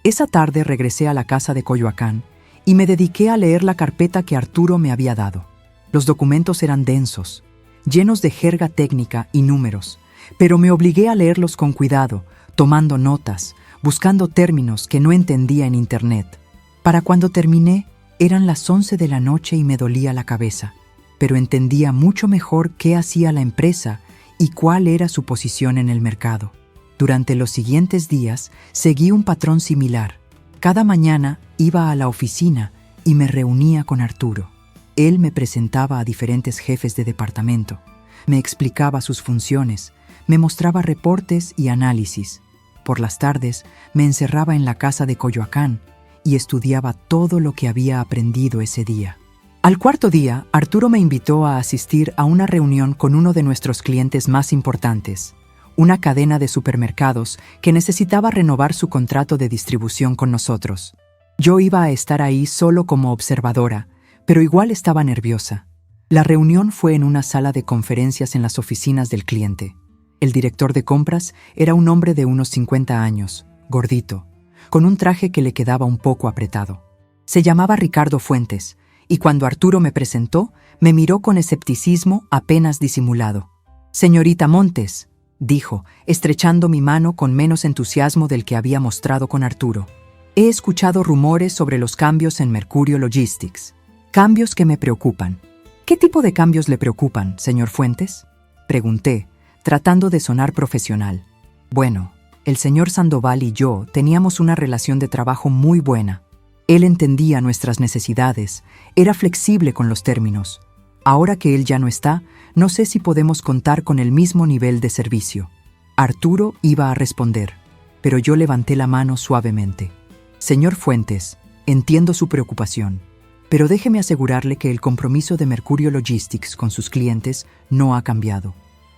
Esa tarde regresé a la casa de Coyoacán y me dediqué a leer la carpeta que Arturo me había dado. Los documentos eran densos, llenos de jerga técnica y números, pero me obligué a leerlos con cuidado, tomando notas, buscando términos que no entendía en internet. Para cuando terminé, eran las 11 de la noche y me dolía la cabeza, pero entendía mucho mejor qué hacía la empresa y cuál era su posición en el mercado. Durante los siguientes días seguí un patrón similar. Cada mañana iba a la oficina y me reunía con Arturo. Él me presentaba a diferentes jefes de departamento, me explicaba sus funciones, me mostraba reportes y análisis. Por las tardes me encerraba en la casa de Coyoacán y estudiaba todo lo que había aprendido ese día. Al cuarto día, Arturo me invitó a asistir a una reunión con uno de nuestros clientes más importantes, una cadena de supermercados que necesitaba renovar su contrato de distribución con nosotros. Yo iba a estar ahí solo como observadora, pero igual estaba nerviosa. La reunión fue en una sala de conferencias en las oficinas del cliente. El director de compras era un hombre de unos 50 años, gordito, con un traje que le quedaba un poco apretado. Se llamaba Ricardo Fuentes, y cuando Arturo me presentó, me miró con escepticismo apenas disimulado. «Señorita Montes», dijo, estrechando mi mano con menos entusiasmo del que había mostrado con Arturo. «He escuchado rumores sobre los cambios en Mercurio Logistics. Cambios que me preocupan». «¿Qué tipo de cambios le preocupan, señor Fuentes?», pregunté, tratando de sonar profesional. Bueno, el señor Sandoval y yo teníamos una relación de trabajo muy buena. Él entendía nuestras necesidades, era flexible con los términos. Ahora que él ya no está, no sé si podemos contar con el mismo nivel de servicio. Arturo iba a responder, pero yo levanté la mano suavemente. Señor Fuentes, entiendo su preocupación, pero déjeme asegurarle que el compromiso de Mercurio Logistics con sus clientes no ha cambiado.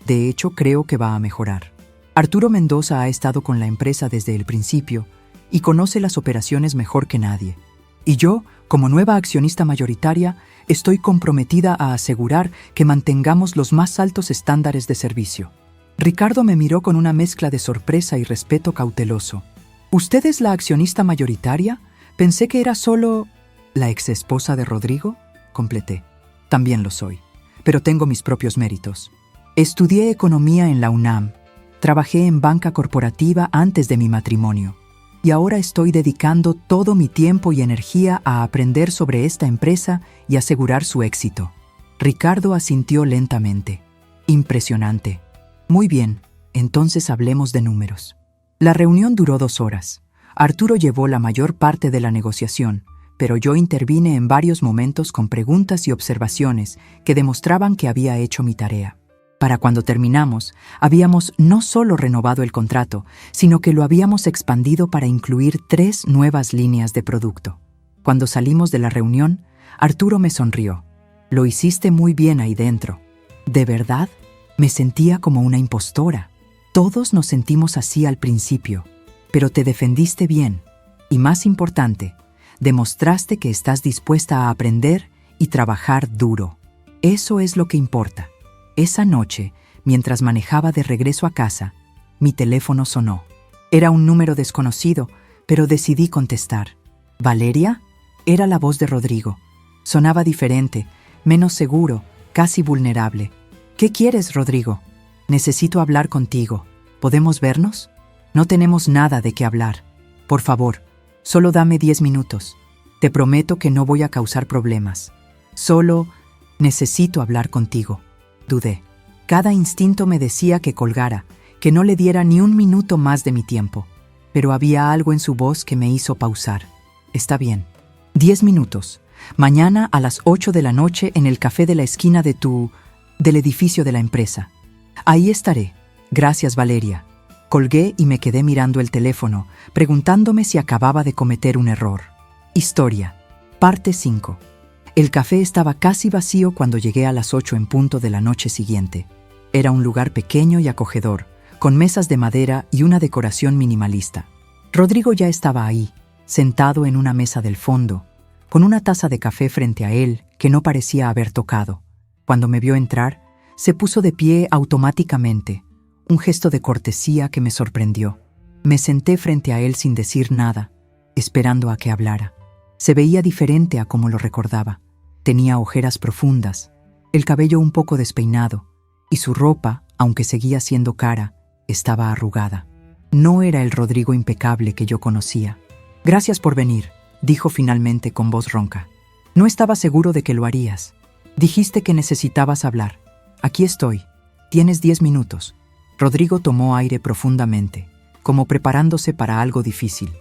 De hecho, creo que va a mejorar. Arturo Mendoza ha estado con la empresa desde el principio y conoce las operaciones mejor que nadie. Y yo, como nueva accionista mayoritaria, estoy comprometida a asegurar que mantengamos los más altos estándares de servicio. Ricardo me miró con una mezcla de sorpresa y respeto cauteloso. ¿Usted es la accionista mayoritaria? Pensé que era solo... ¿La exesposa de Rodrigo? Completé. También lo soy, pero tengo mis propios méritos. Estudié economía en la UNAM. Trabajé en banca corporativa antes de mi matrimonio. Y ahora estoy dedicando todo mi tiempo y energía a aprender sobre esta empresa y asegurar su éxito. Ricardo asintió lentamente. Impresionante. Muy bien, entonces hablemos de números. La reunión duró 2 horas. Arturo llevó la mayor parte de la negociación, pero yo intervine en varios momentos con preguntas y observaciones que demostraban que había hecho mi tarea. Para cuando terminamos, habíamos no solo renovado el contrato, sino que lo habíamos expandido para incluir 3 nuevas líneas de producto. Cuando salimos de la reunión, Arturo me sonrió. Lo hiciste muy bien ahí dentro. ¿De verdad? Me sentía como una impostora. Todos nos sentimos así al principio, pero te defendiste bien. Y más importante, demostraste que estás dispuesta a aprender y trabajar duro. Eso es lo que importa. Esa noche, mientras manejaba de regreso a casa, mi teléfono sonó. Era un número desconocido, pero decidí contestar. ¿Valeria? Era la voz de Rodrigo. Sonaba diferente, menos seguro, casi vulnerable. ¿Qué quieres, Rodrigo? Necesito hablar contigo. ¿Podemos vernos? No tenemos nada de qué hablar. Por favor, solo dame 10 minutos. Te prometo que no voy a causar problemas. Solo necesito hablar contigo. Dudé. Cada instinto me decía que colgara, que no le diera ni un minuto más de mi tiempo. Pero había algo en su voz que me hizo pausar. Está bien. 10 minutos. Mañana a las 8 de la noche en el café de la esquina del edificio de la empresa. Ahí estaré. Gracias, Valeria. Colgué y me quedé mirando el teléfono, preguntándome si acababa de cometer un error. Historia. Parte 5. El café estaba casi vacío cuando llegué a las 8 en punto de la noche siguiente. Era un lugar pequeño y acogedor, con mesas de madera y una decoración minimalista. Rodrigo ya estaba ahí, sentado en una mesa del fondo, con una taza de café frente a él que no parecía haber tocado. Cuando me vio entrar, se puso de pie automáticamente, un gesto de cortesía que me sorprendió. Me senté frente a él sin decir nada, esperando a que hablara. Se veía diferente a como lo recordaba. Tenía ojeras profundas, el cabello un poco despeinado, y su ropa, aunque seguía siendo cara, estaba arrugada. No era el Rodrigo impecable que yo conocía. Gracias por venir, dijo finalmente con voz ronca. No estaba seguro de que lo harías. Dijiste que necesitabas hablar. Aquí estoy. Tienes 10 minutos. Rodrigo tomó aire profundamente, como preparándose para algo difícil.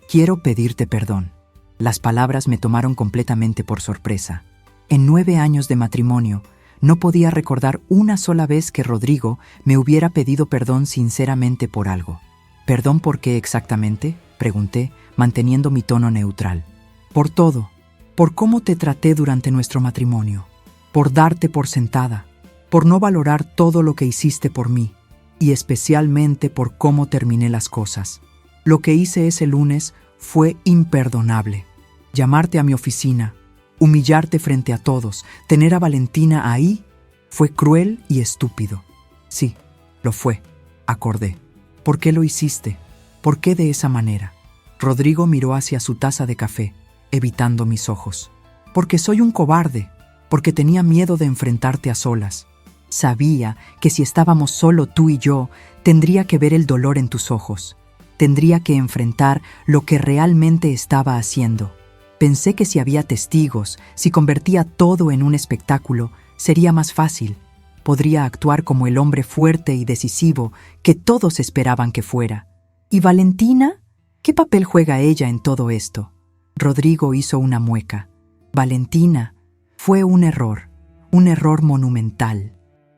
Quiero pedirte perdón. Las palabras me tomaron completamente por sorpresa. En 9 años de matrimonio, no podía recordar una sola vez que Rodrigo me hubiera pedido perdón sinceramente por algo. ¿Perdón por qué exactamente?, pregunté, manteniendo mi tono neutral. Por todo, por cómo te traté durante nuestro matrimonio, por darte por sentada, por no valorar todo lo que hiciste por mí, y especialmente por cómo terminé las cosas. Lo que hice ese lunes fue imperdonable. Llamarte a mi oficina, humillarte frente a todos, tener a Valentina ahí, fue cruel y estúpido. Sí, lo fue, acordé. ¿Por qué lo hiciste? ¿Por qué de esa manera? Rodrigo miró hacia su taza de café, evitando mis ojos. Porque soy un cobarde, porque tenía miedo de enfrentarte a solas. Sabía que si estábamos solo tú y yo, tendría que ver el dolor en tus ojos. Tendría que enfrentar lo que realmente estaba haciendo. Pensé que si había testigos, si convertía todo en un espectáculo, sería más fácil. Podría actuar como el hombre fuerte y decisivo que todos esperaban que fuera. ¿Y Valentina? ¿Qué papel juega ella en todo esto? Rodrigo hizo una mueca. Valentina fue un error monumental.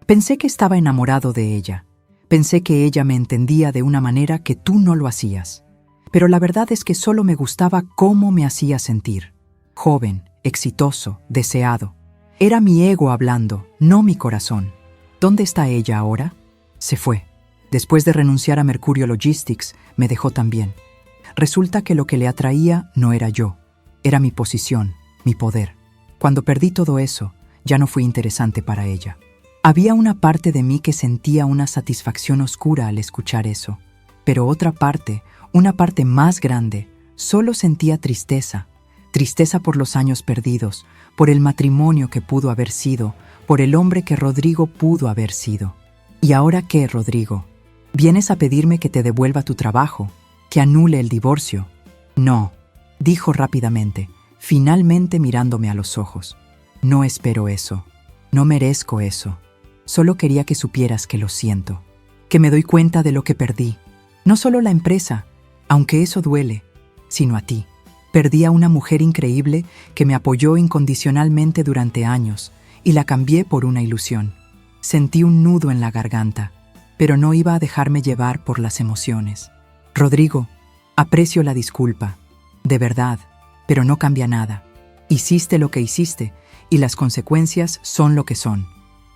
Pensé que estaba enamorado de ella. Pensé que ella me entendía de una manera que tú no lo hacías. Pero la verdad es que solo me gustaba cómo me hacía sentir. Joven, exitoso, deseado. Era mi ego hablando, no mi corazón. ¿Dónde está ella ahora? Se fue. Después de renunciar a Mercurio Logistics, me dejó también. Resulta que lo que le atraía no era yo. Era mi posición, mi poder. Cuando perdí todo eso, ya no fui interesante para ella. Había una parte de mí que sentía una satisfacción oscura al escuchar eso. Pero otra parte, una parte más grande, solo sentía tristeza. Tristeza por los años perdidos, por el matrimonio que pudo haber sido, por el hombre que Rodrigo pudo haber sido. ¿Y ahora qué, Rodrigo? ¿Vienes a pedirme que te devuelva tu trabajo? ¿Que anule el divorcio? No, dijo rápidamente, finalmente mirándome a los ojos. No espero eso. No merezco eso. Solo quería que supieras que lo siento. que me doy cuenta de lo que perdí. No solo la empresa, aunque eso duele, sino a ti. Perdí a una mujer increíble que me apoyó incondicionalmente durante años y la cambié por una ilusión. Sentí un nudo en la garganta, pero no iba a dejarme llevar por las emociones. Rodrigo, aprecio la disculpa, de verdad, pero no cambia nada. Hiciste lo que hiciste y las consecuencias son lo que son.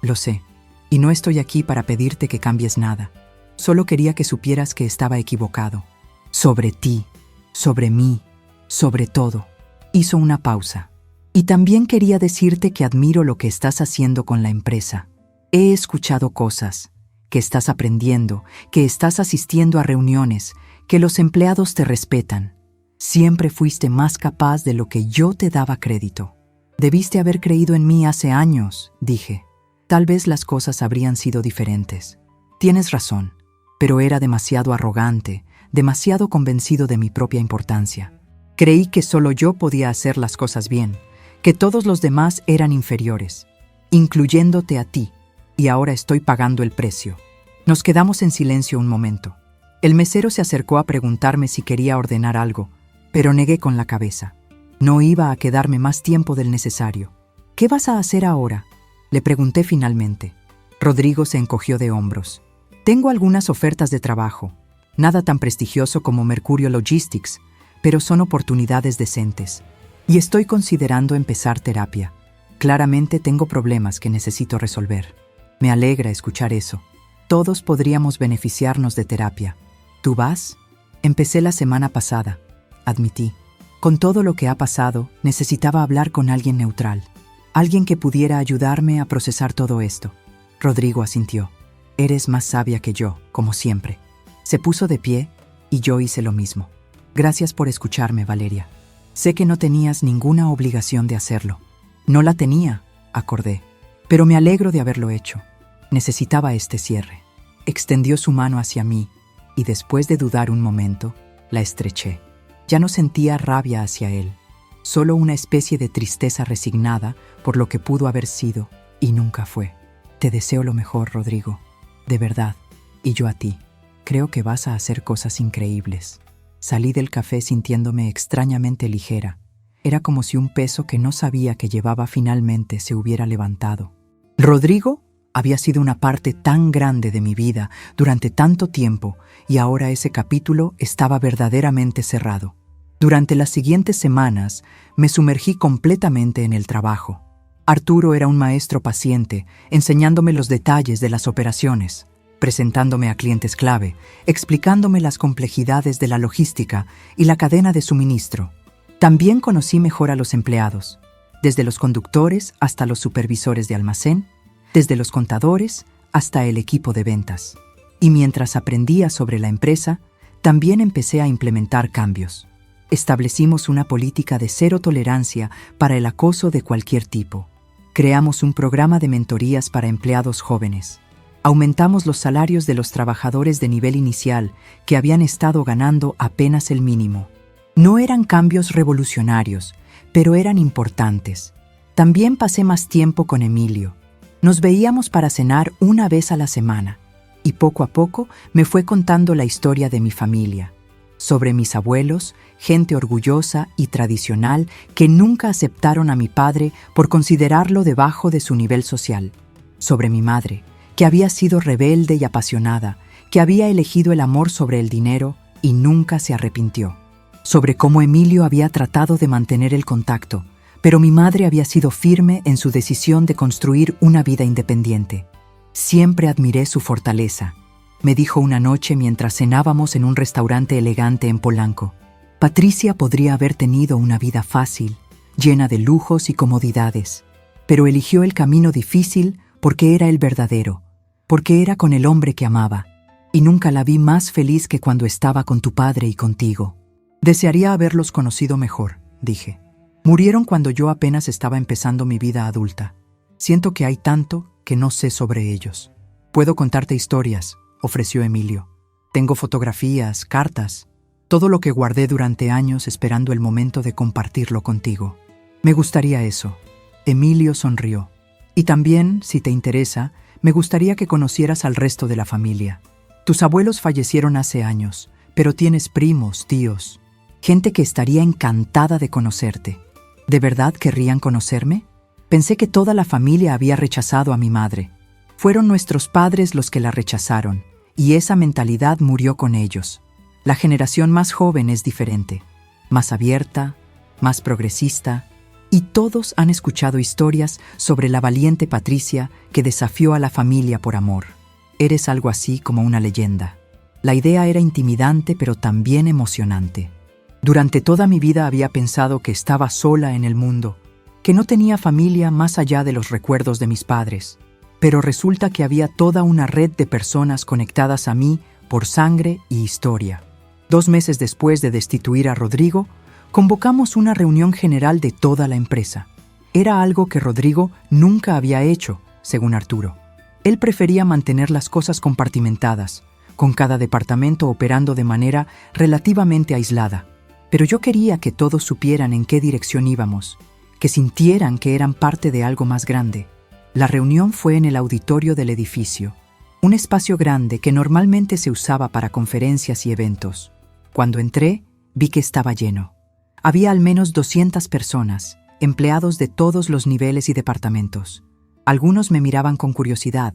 Lo sé, y no estoy aquí para pedirte que cambies nada. Solo quería que supieras que estaba equivocado. Sobre ti, sobre mí, sobre todo. Hizo una pausa. Y también quería decirte que admiro lo que estás haciendo con la empresa. He escuchado cosas, que estás aprendiendo, que estás asistiendo a reuniones, que los empleados te respetan. Siempre fuiste más capaz de lo que yo te daba crédito. Debiste haber creído en mí hace años, dije. Tal vez las cosas habrían sido diferentes. Tienes razón, pero era demasiado arrogante, demasiado convencido de mi propia importancia. Creí que solo yo podía hacer las cosas bien, que todos los demás eran inferiores, incluyéndote a ti, y ahora estoy pagando el precio. Nos quedamos en silencio un momento. El mesero se acercó a preguntarme si quería ordenar algo, pero negué con la cabeza. No iba a quedarme más tiempo del necesario. ¿Qué vas a hacer ahora?, le pregunté finalmente. Rodrigo se encogió de hombros. Tengo algunas ofertas de trabajo, nada tan prestigioso como Mercurio Logistics, pero son oportunidades decentes. Y estoy considerando empezar terapia. Claramente tengo problemas que necesito resolver. Me alegra escuchar eso. Todos podríamos beneficiarnos de terapia. ¿Tú vas? Empecé la semana pasada, admití. Con todo lo que ha pasado, necesitaba hablar con alguien neutral. Alguien que pudiera ayudarme a procesar todo esto. Rodrigo asintió. Eres más sabia que yo, como siempre. Se puso de pie y yo hice lo mismo. Gracias por escucharme, Valeria. Sé que no tenías ninguna obligación de hacerlo. No la tenía, acordé, pero me alegro de haberlo hecho. Necesitaba este cierre. Extendió su mano hacia mí y después de dudar un momento, la estreché. Ya no sentía rabia hacia él, solo una especie de tristeza resignada por lo que pudo haber sido y nunca fue. Te deseo lo mejor, Rodrigo, de verdad, y yo a ti. Creo que vas a hacer cosas increíbles. Salí del café sintiéndome extrañamente ligera. Era como si un peso que no sabía que llevaba finalmente se hubiera levantado. Rodrigo había sido una parte tan grande de mi vida durante tanto tiempo y ahora ese capítulo estaba verdaderamente cerrado. Durante las siguientes semanas me sumergí completamente en el trabajo. Arturo era un maestro paciente, enseñándome los detalles de las operaciones, presentándome a clientes clave, explicándome las complejidades de la logística y la cadena de suministro. También conocí mejor a los empleados, desde los conductores hasta los supervisores de almacén, desde los contadores hasta el equipo de ventas. Y mientras aprendía sobre la empresa, también empecé a implementar cambios. Establecimos una política de cero tolerancia para el acoso de cualquier tipo. Creamos un programa de mentorías para empleados jóvenes. Aumentamos los salarios de los trabajadores de nivel inicial que habían estado ganando apenas el mínimo. No eran cambios revolucionarios, pero eran importantes. También pasé más tiempo con Emilio. Nos veíamos para cenar una vez a la semana, y poco a poco me fue contando la historia de mi familia. Sobre mis abuelos, gente orgullosa y tradicional que nunca aceptaron a mi padre por considerarlo debajo de su nivel social. Sobre mi madre, que había sido rebelde y apasionada, que había elegido el amor sobre el dinero y nunca se arrepintió. Sobre cómo Emilio había tratado de mantener el contacto, pero mi madre había sido firme en su decisión de construir una vida independiente. Siempre admiré su fortaleza, me dijo una noche mientras cenábamos en un restaurante elegante en Polanco. Patricia podría haber tenido una vida fácil, llena de lujos y comodidades, pero eligió el camino difícil porque era el verdadero, porque era con el hombre que amaba, y nunca la vi más feliz que cuando estaba con tu padre y contigo. Desearía haberlos conocido mejor, dije. Murieron cuando yo apenas estaba empezando mi vida adulta. Siento que hay tanto que no sé sobre ellos. Puedo contarte historias, ofreció Emilio. Tengo fotografías, cartas, todo lo que guardé durante años esperando el momento de compartirlo contigo. Me gustaría eso. Emilio sonrió. Y también, si te interesa, me gustaría que conocieras al resto de la familia. Tus abuelos fallecieron hace años, pero tienes primos, tíos, gente que estaría encantada de conocerte. ¿De verdad querrían conocerme? Pensé que toda la familia había rechazado a mi madre. Fueron nuestros padres los que la rechazaron, y esa mentalidad murió con ellos. La generación más joven es diferente, más abierta, más progresista, y todos han escuchado historias sobre la valiente Patricia que desafió a la familia por amor. Eres algo así como una leyenda. La idea era intimidante pero también emocionante. Durante toda mi vida había pensado que estaba sola en el mundo, que no tenía familia más allá de los recuerdos de mis padres. Pero resulta que había toda una red de personas conectadas a mí por sangre y historia. 2 meses después de destituir a Rodrigo, convocamos una reunión general de toda la empresa. Era algo que Rodrigo nunca había hecho, según Arturo. Él prefería mantener las cosas compartimentadas, con cada departamento operando de manera relativamente aislada. Pero yo quería que todos supieran en qué dirección íbamos, que sintieran que eran parte de algo más grande. La reunión fue en el auditorio del edificio, un espacio grande que normalmente se usaba para conferencias y eventos. Cuando entré, vi que estaba lleno. Había al menos 200 personas, empleados de todos los niveles y departamentos. Algunos me miraban con curiosidad,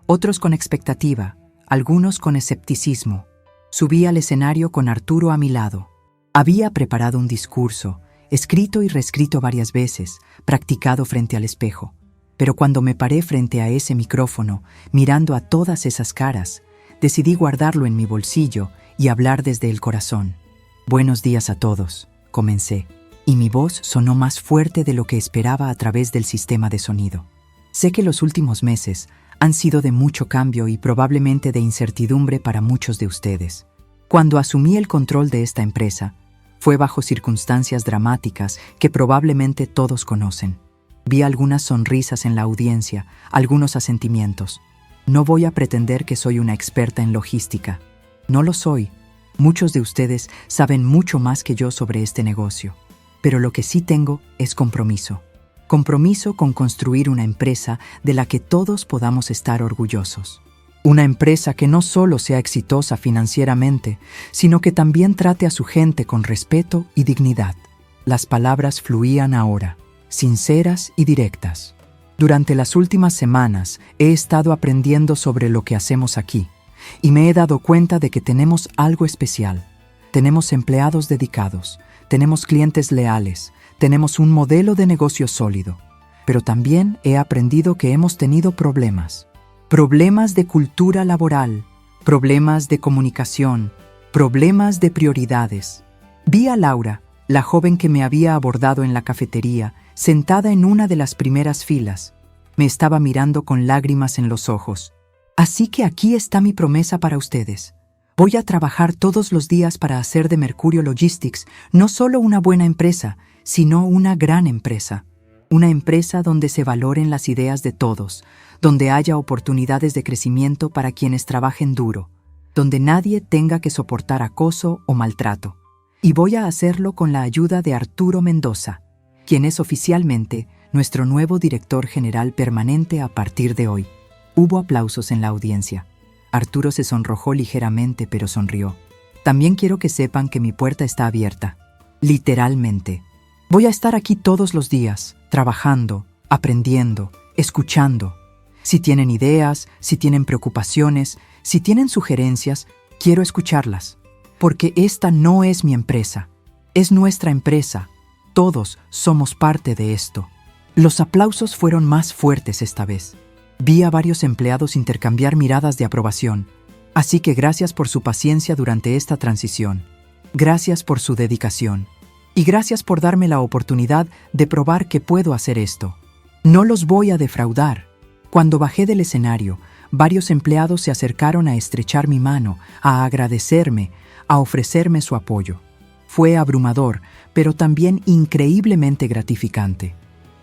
otros con expectativa, algunos con escepticismo. Subí al escenario con Arturo a mi lado. Había preparado un discurso, escrito y reescrito varias veces, practicado frente al espejo. Pero cuando me paré frente a ese micrófono, mirando a todas esas caras, decidí guardarlo en mi bolsillo y hablar desde el corazón. Buenos días a todos, comencé, y mi voz sonó más fuerte de lo que esperaba a través del sistema de sonido. Sé que los últimos meses han sido de mucho cambio y probablemente de incertidumbre para muchos de ustedes. Cuando asumí el control de esta empresa, fue bajo circunstancias dramáticas que probablemente todos conocen. Vi algunas sonrisas en la audiencia, algunos asentimientos. No voy a pretender que soy una experta en logística. No lo soy. Muchos de ustedes saben mucho más que yo sobre este negocio. Pero lo que sí tengo es compromiso. Compromiso con construir una empresa de la que todos podamos estar orgullosos. Una empresa que no solo sea exitosa financieramente, sino que también trate a su gente con respeto y dignidad. Las palabras fluían ahora, sinceras y directas. Durante las últimas semanas he estado aprendiendo sobre lo que hacemos aquí, y me he dado cuenta de que tenemos algo especial. Tenemos empleados dedicados, tenemos clientes leales, tenemos un modelo de negocio sólido. Pero también he aprendido que hemos tenido problemas. Problemas de cultura laboral, problemas de comunicación, problemas de prioridades. Vi a Laura, la joven que me había abordado en la cafetería, sentada en una de las primeras filas. Me estaba mirando con lágrimas en los ojos. Así que aquí está mi promesa para ustedes. Voy a trabajar todos los días para hacer de Mercurio Logistics no solo una buena empresa, sino una gran empresa. Una empresa donde se valoren las ideas de todos, donde haya oportunidades de crecimiento para quienes trabajen duro, donde nadie tenga que soportar acoso o maltrato. Y voy a hacerlo con la ayuda de Arturo Mendoza, quien es oficialmente nuestro nuevo director general permanente a partir de hoy. Hubo aplausos en la audiencia. Arturo se sonrojó ligeramente, pero sonrió. También quiero que sepan que mi puerta está abierta. Literalmente. Voy a estar aquí todos los días, trabajando, aprendiendo, escuchando. Si tienen ideas, si tienen preocupaciones, si tienen sugerencias, quiero escucharlas. Porque esta no es mi empresa, es nuestra empresa. Todos somos parte de esto. Los aplausos fueron más fuertes esta vez. Vi a varios empleados intercambiar miradas de aprobación. Así que gracias por su paciencia durante esta transición. Gracias por su dedicación. Y gracias por darme la oportunidad de probar que puedo hacer esto. No los voy a defraudar. Cuando bajé del escenario, varios empleados se acercaron a estrechar mi mano, a agradecerme, a ofrecerme su apoyo. Fue abrumador, pero también increíblemente gratificante.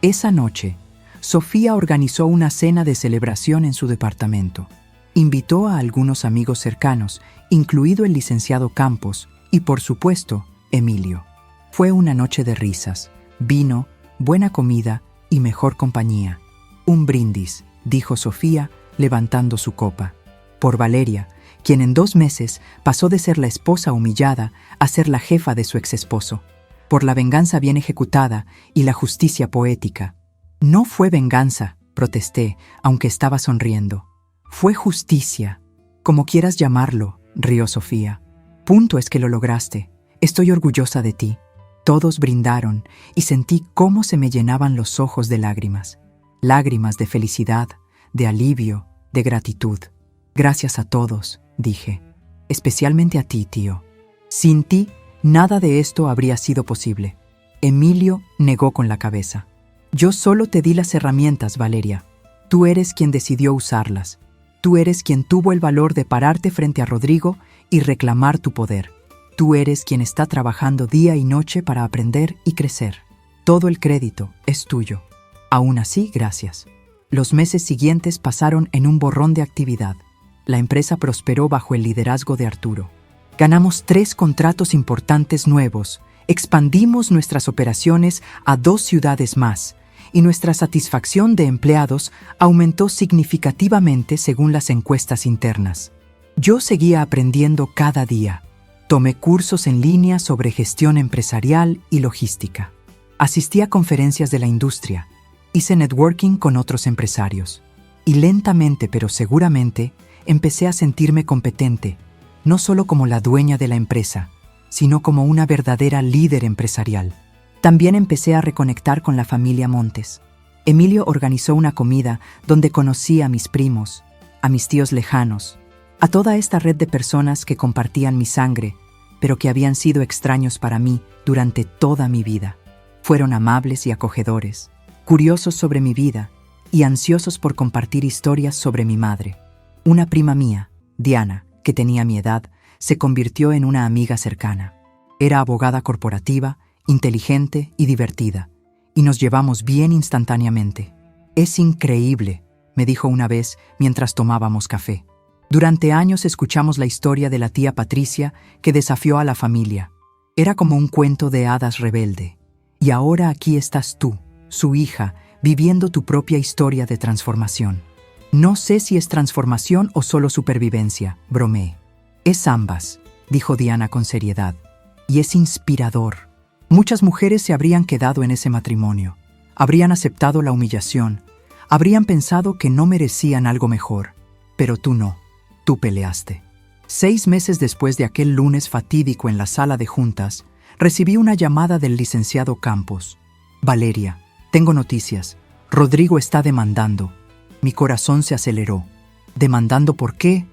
Esa noche, Sofía organizó una cena de celebración en su departamento. Invitó a algunos amigos cercanos, incluido el licenciado Campos y, por supuesto, Emilio. Fue una noche de risas, vino, buena comida y mejor compañía. Un brindis, dijo Sofía, levantando su copa. Por Valeria, quien en 2 meses pasó de ser la esposa humillada a ser la jefa de su exesposo, por la venganza bien ejecutada y la justicia poética. No fue venganza, protesté, aunque estaba sonriendo. Fue justicia. Como quieras llamarlo, rió Sofía. Punto es que lo lograste. Estoy orgullosa de ti. Todos brindaron y sentí cómo se me llenaban los ojos de lágrimas. Lágrimas de felicidad, de alivio, de gratitud. Gracias a todos, dije. Especialmente a ti, tío. Sin ti, nada de esto habría sido posible. Emilio negó con la cabeza. Yo solo te di las herramientas, Valeria. Tú eres quien decidió usarlas. Tú eres quien tuvo el valor de pararte frente a Rodrigo y reclamar tu poder. Tú eres quien está trabajando día y noche para aprender y crecer. Todo el crédito es tuyo. Aún así, gracias. Los meses siguientes pasaron en un borrón de actividad. La empresa prosperó bajo el liderazgo de Arturo. Ganamos 3 contratos importantes nuevos, expandimos nuestras operaciones a 2 ciudades más, y nuestra satisfacción de empleados aumentó significativamente según las encuestas internas. Yo seguía aprendiendo cada día. Tomé cursos en línea sobre gestión empresarial y logística. Asistí a conferencias de la industria. Hice networking con otros empresarios. Y lentamente pero seguramente empecé a sentirme competente, no solo como la dueña de la empresa, sino como una verdadera líder empresarial. También empecé a reconectar con la familia Montes. Emilio organizó una comida donde conocí a mis primos, a mis tíos lejanos, a toda esta red de personas que compartían mi sangre, pero que habían sido extraños para mí durante toda mi vida. Fueron amables y acogedores, curiosos sobre mi vida y ansiosos por compartir historias sobre mi madre. Una prima mía, Diana, que tenía mi edad, se convirtió en una amiga cercana. Era abogada corporativa, inteligente y divertida, y nos llevamos bien instantáneamente. Es increíble, me dijo una vez mientras tomábamos café. Durante años escuchamos la historia de la tía Patricia que desafió a la familia. Era como un cuento de hadas rebelde. Y ahora aquí estás tú, su hija, viviendo tu propia historia de transformación. No sé si es transformación o solo supervivencia, bromeé. Es ambas, dijo Diana con seriedad. Y es inspirador. Muchas mujeres se habrían quedado en ese matrimonio. Habrían aceptado la humillación. Habrían pensado que no merecían algo mejor. Pero tú no. Tú peleaste. 6 meses después de aquel lunes fatídico en la sala de juntas, recibí una llamada del licenciado Campos. Valeria, tengo noticias. Rodrigo está demandando. Mi corazón se aceleró. ¿Demandando por qué?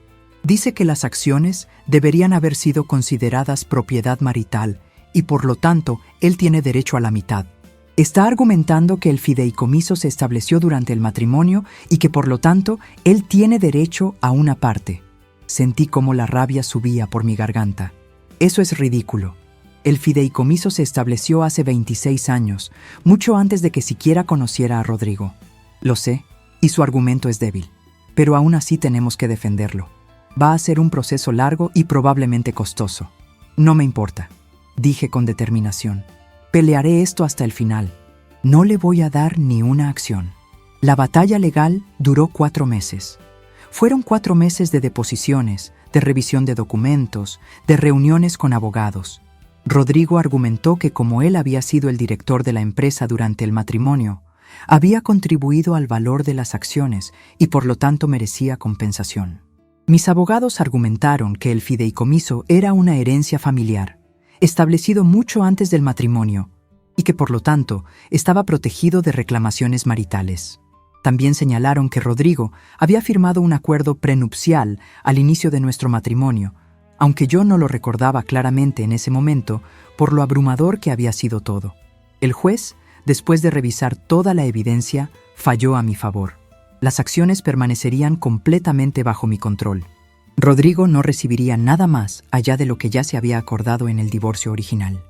Dice que las acciones deberían haber sido consideradas propiedad marital y por lo tanto él tiene derecho a la mitad. Está argumentando que el fideicomiso se estableció durante el matrimonio y que por lo tanto él tiene derecho a una parte. Sentí cómo la rabia subía por mi garganta. Eso es ridículo. El fideicomiso se estableció hace 26 años, mucho antes de que siquiera conociera a Rodrigo. Lo sé, y su argumento es débil, pero aún así tenemos que defenderlo. Va a ser un proceso largo y probablemente costoso. No me importa, dije con determinación. Pelearé esto hasta el final. No le voy a dar ni una acción. La batalla legal duró 4 meses. Fueron 4 meses de deposiciones, de revisión de documentos, de reuniones con abogados. Rodrigo argumentó que como él había sido el director de la empresa durante el matrimonio, había contribuido al valor de las acciones y por lo tanto merecía compensación. Mis abogados argumentaron que el fideicomiso era una herencia familiar, establecido mucho antes del matrimonio, y que por lo tanto estaba protegido de reclamaciones maritales. También señalaron que Rodrigo había firmado un acuerdo prenupcial al inicio de nuestro matrimonio, aunque yo no lo recordaba claramente en ese momento por lo abrumador que había sido todo. El juez, después de revisar toda la evidencia, falló a mi favor. Las acciones permanecerían completamente bajo mi control. Rodrigo no recibiría nada más allá de lo que ya se había acordado en el divorcio original.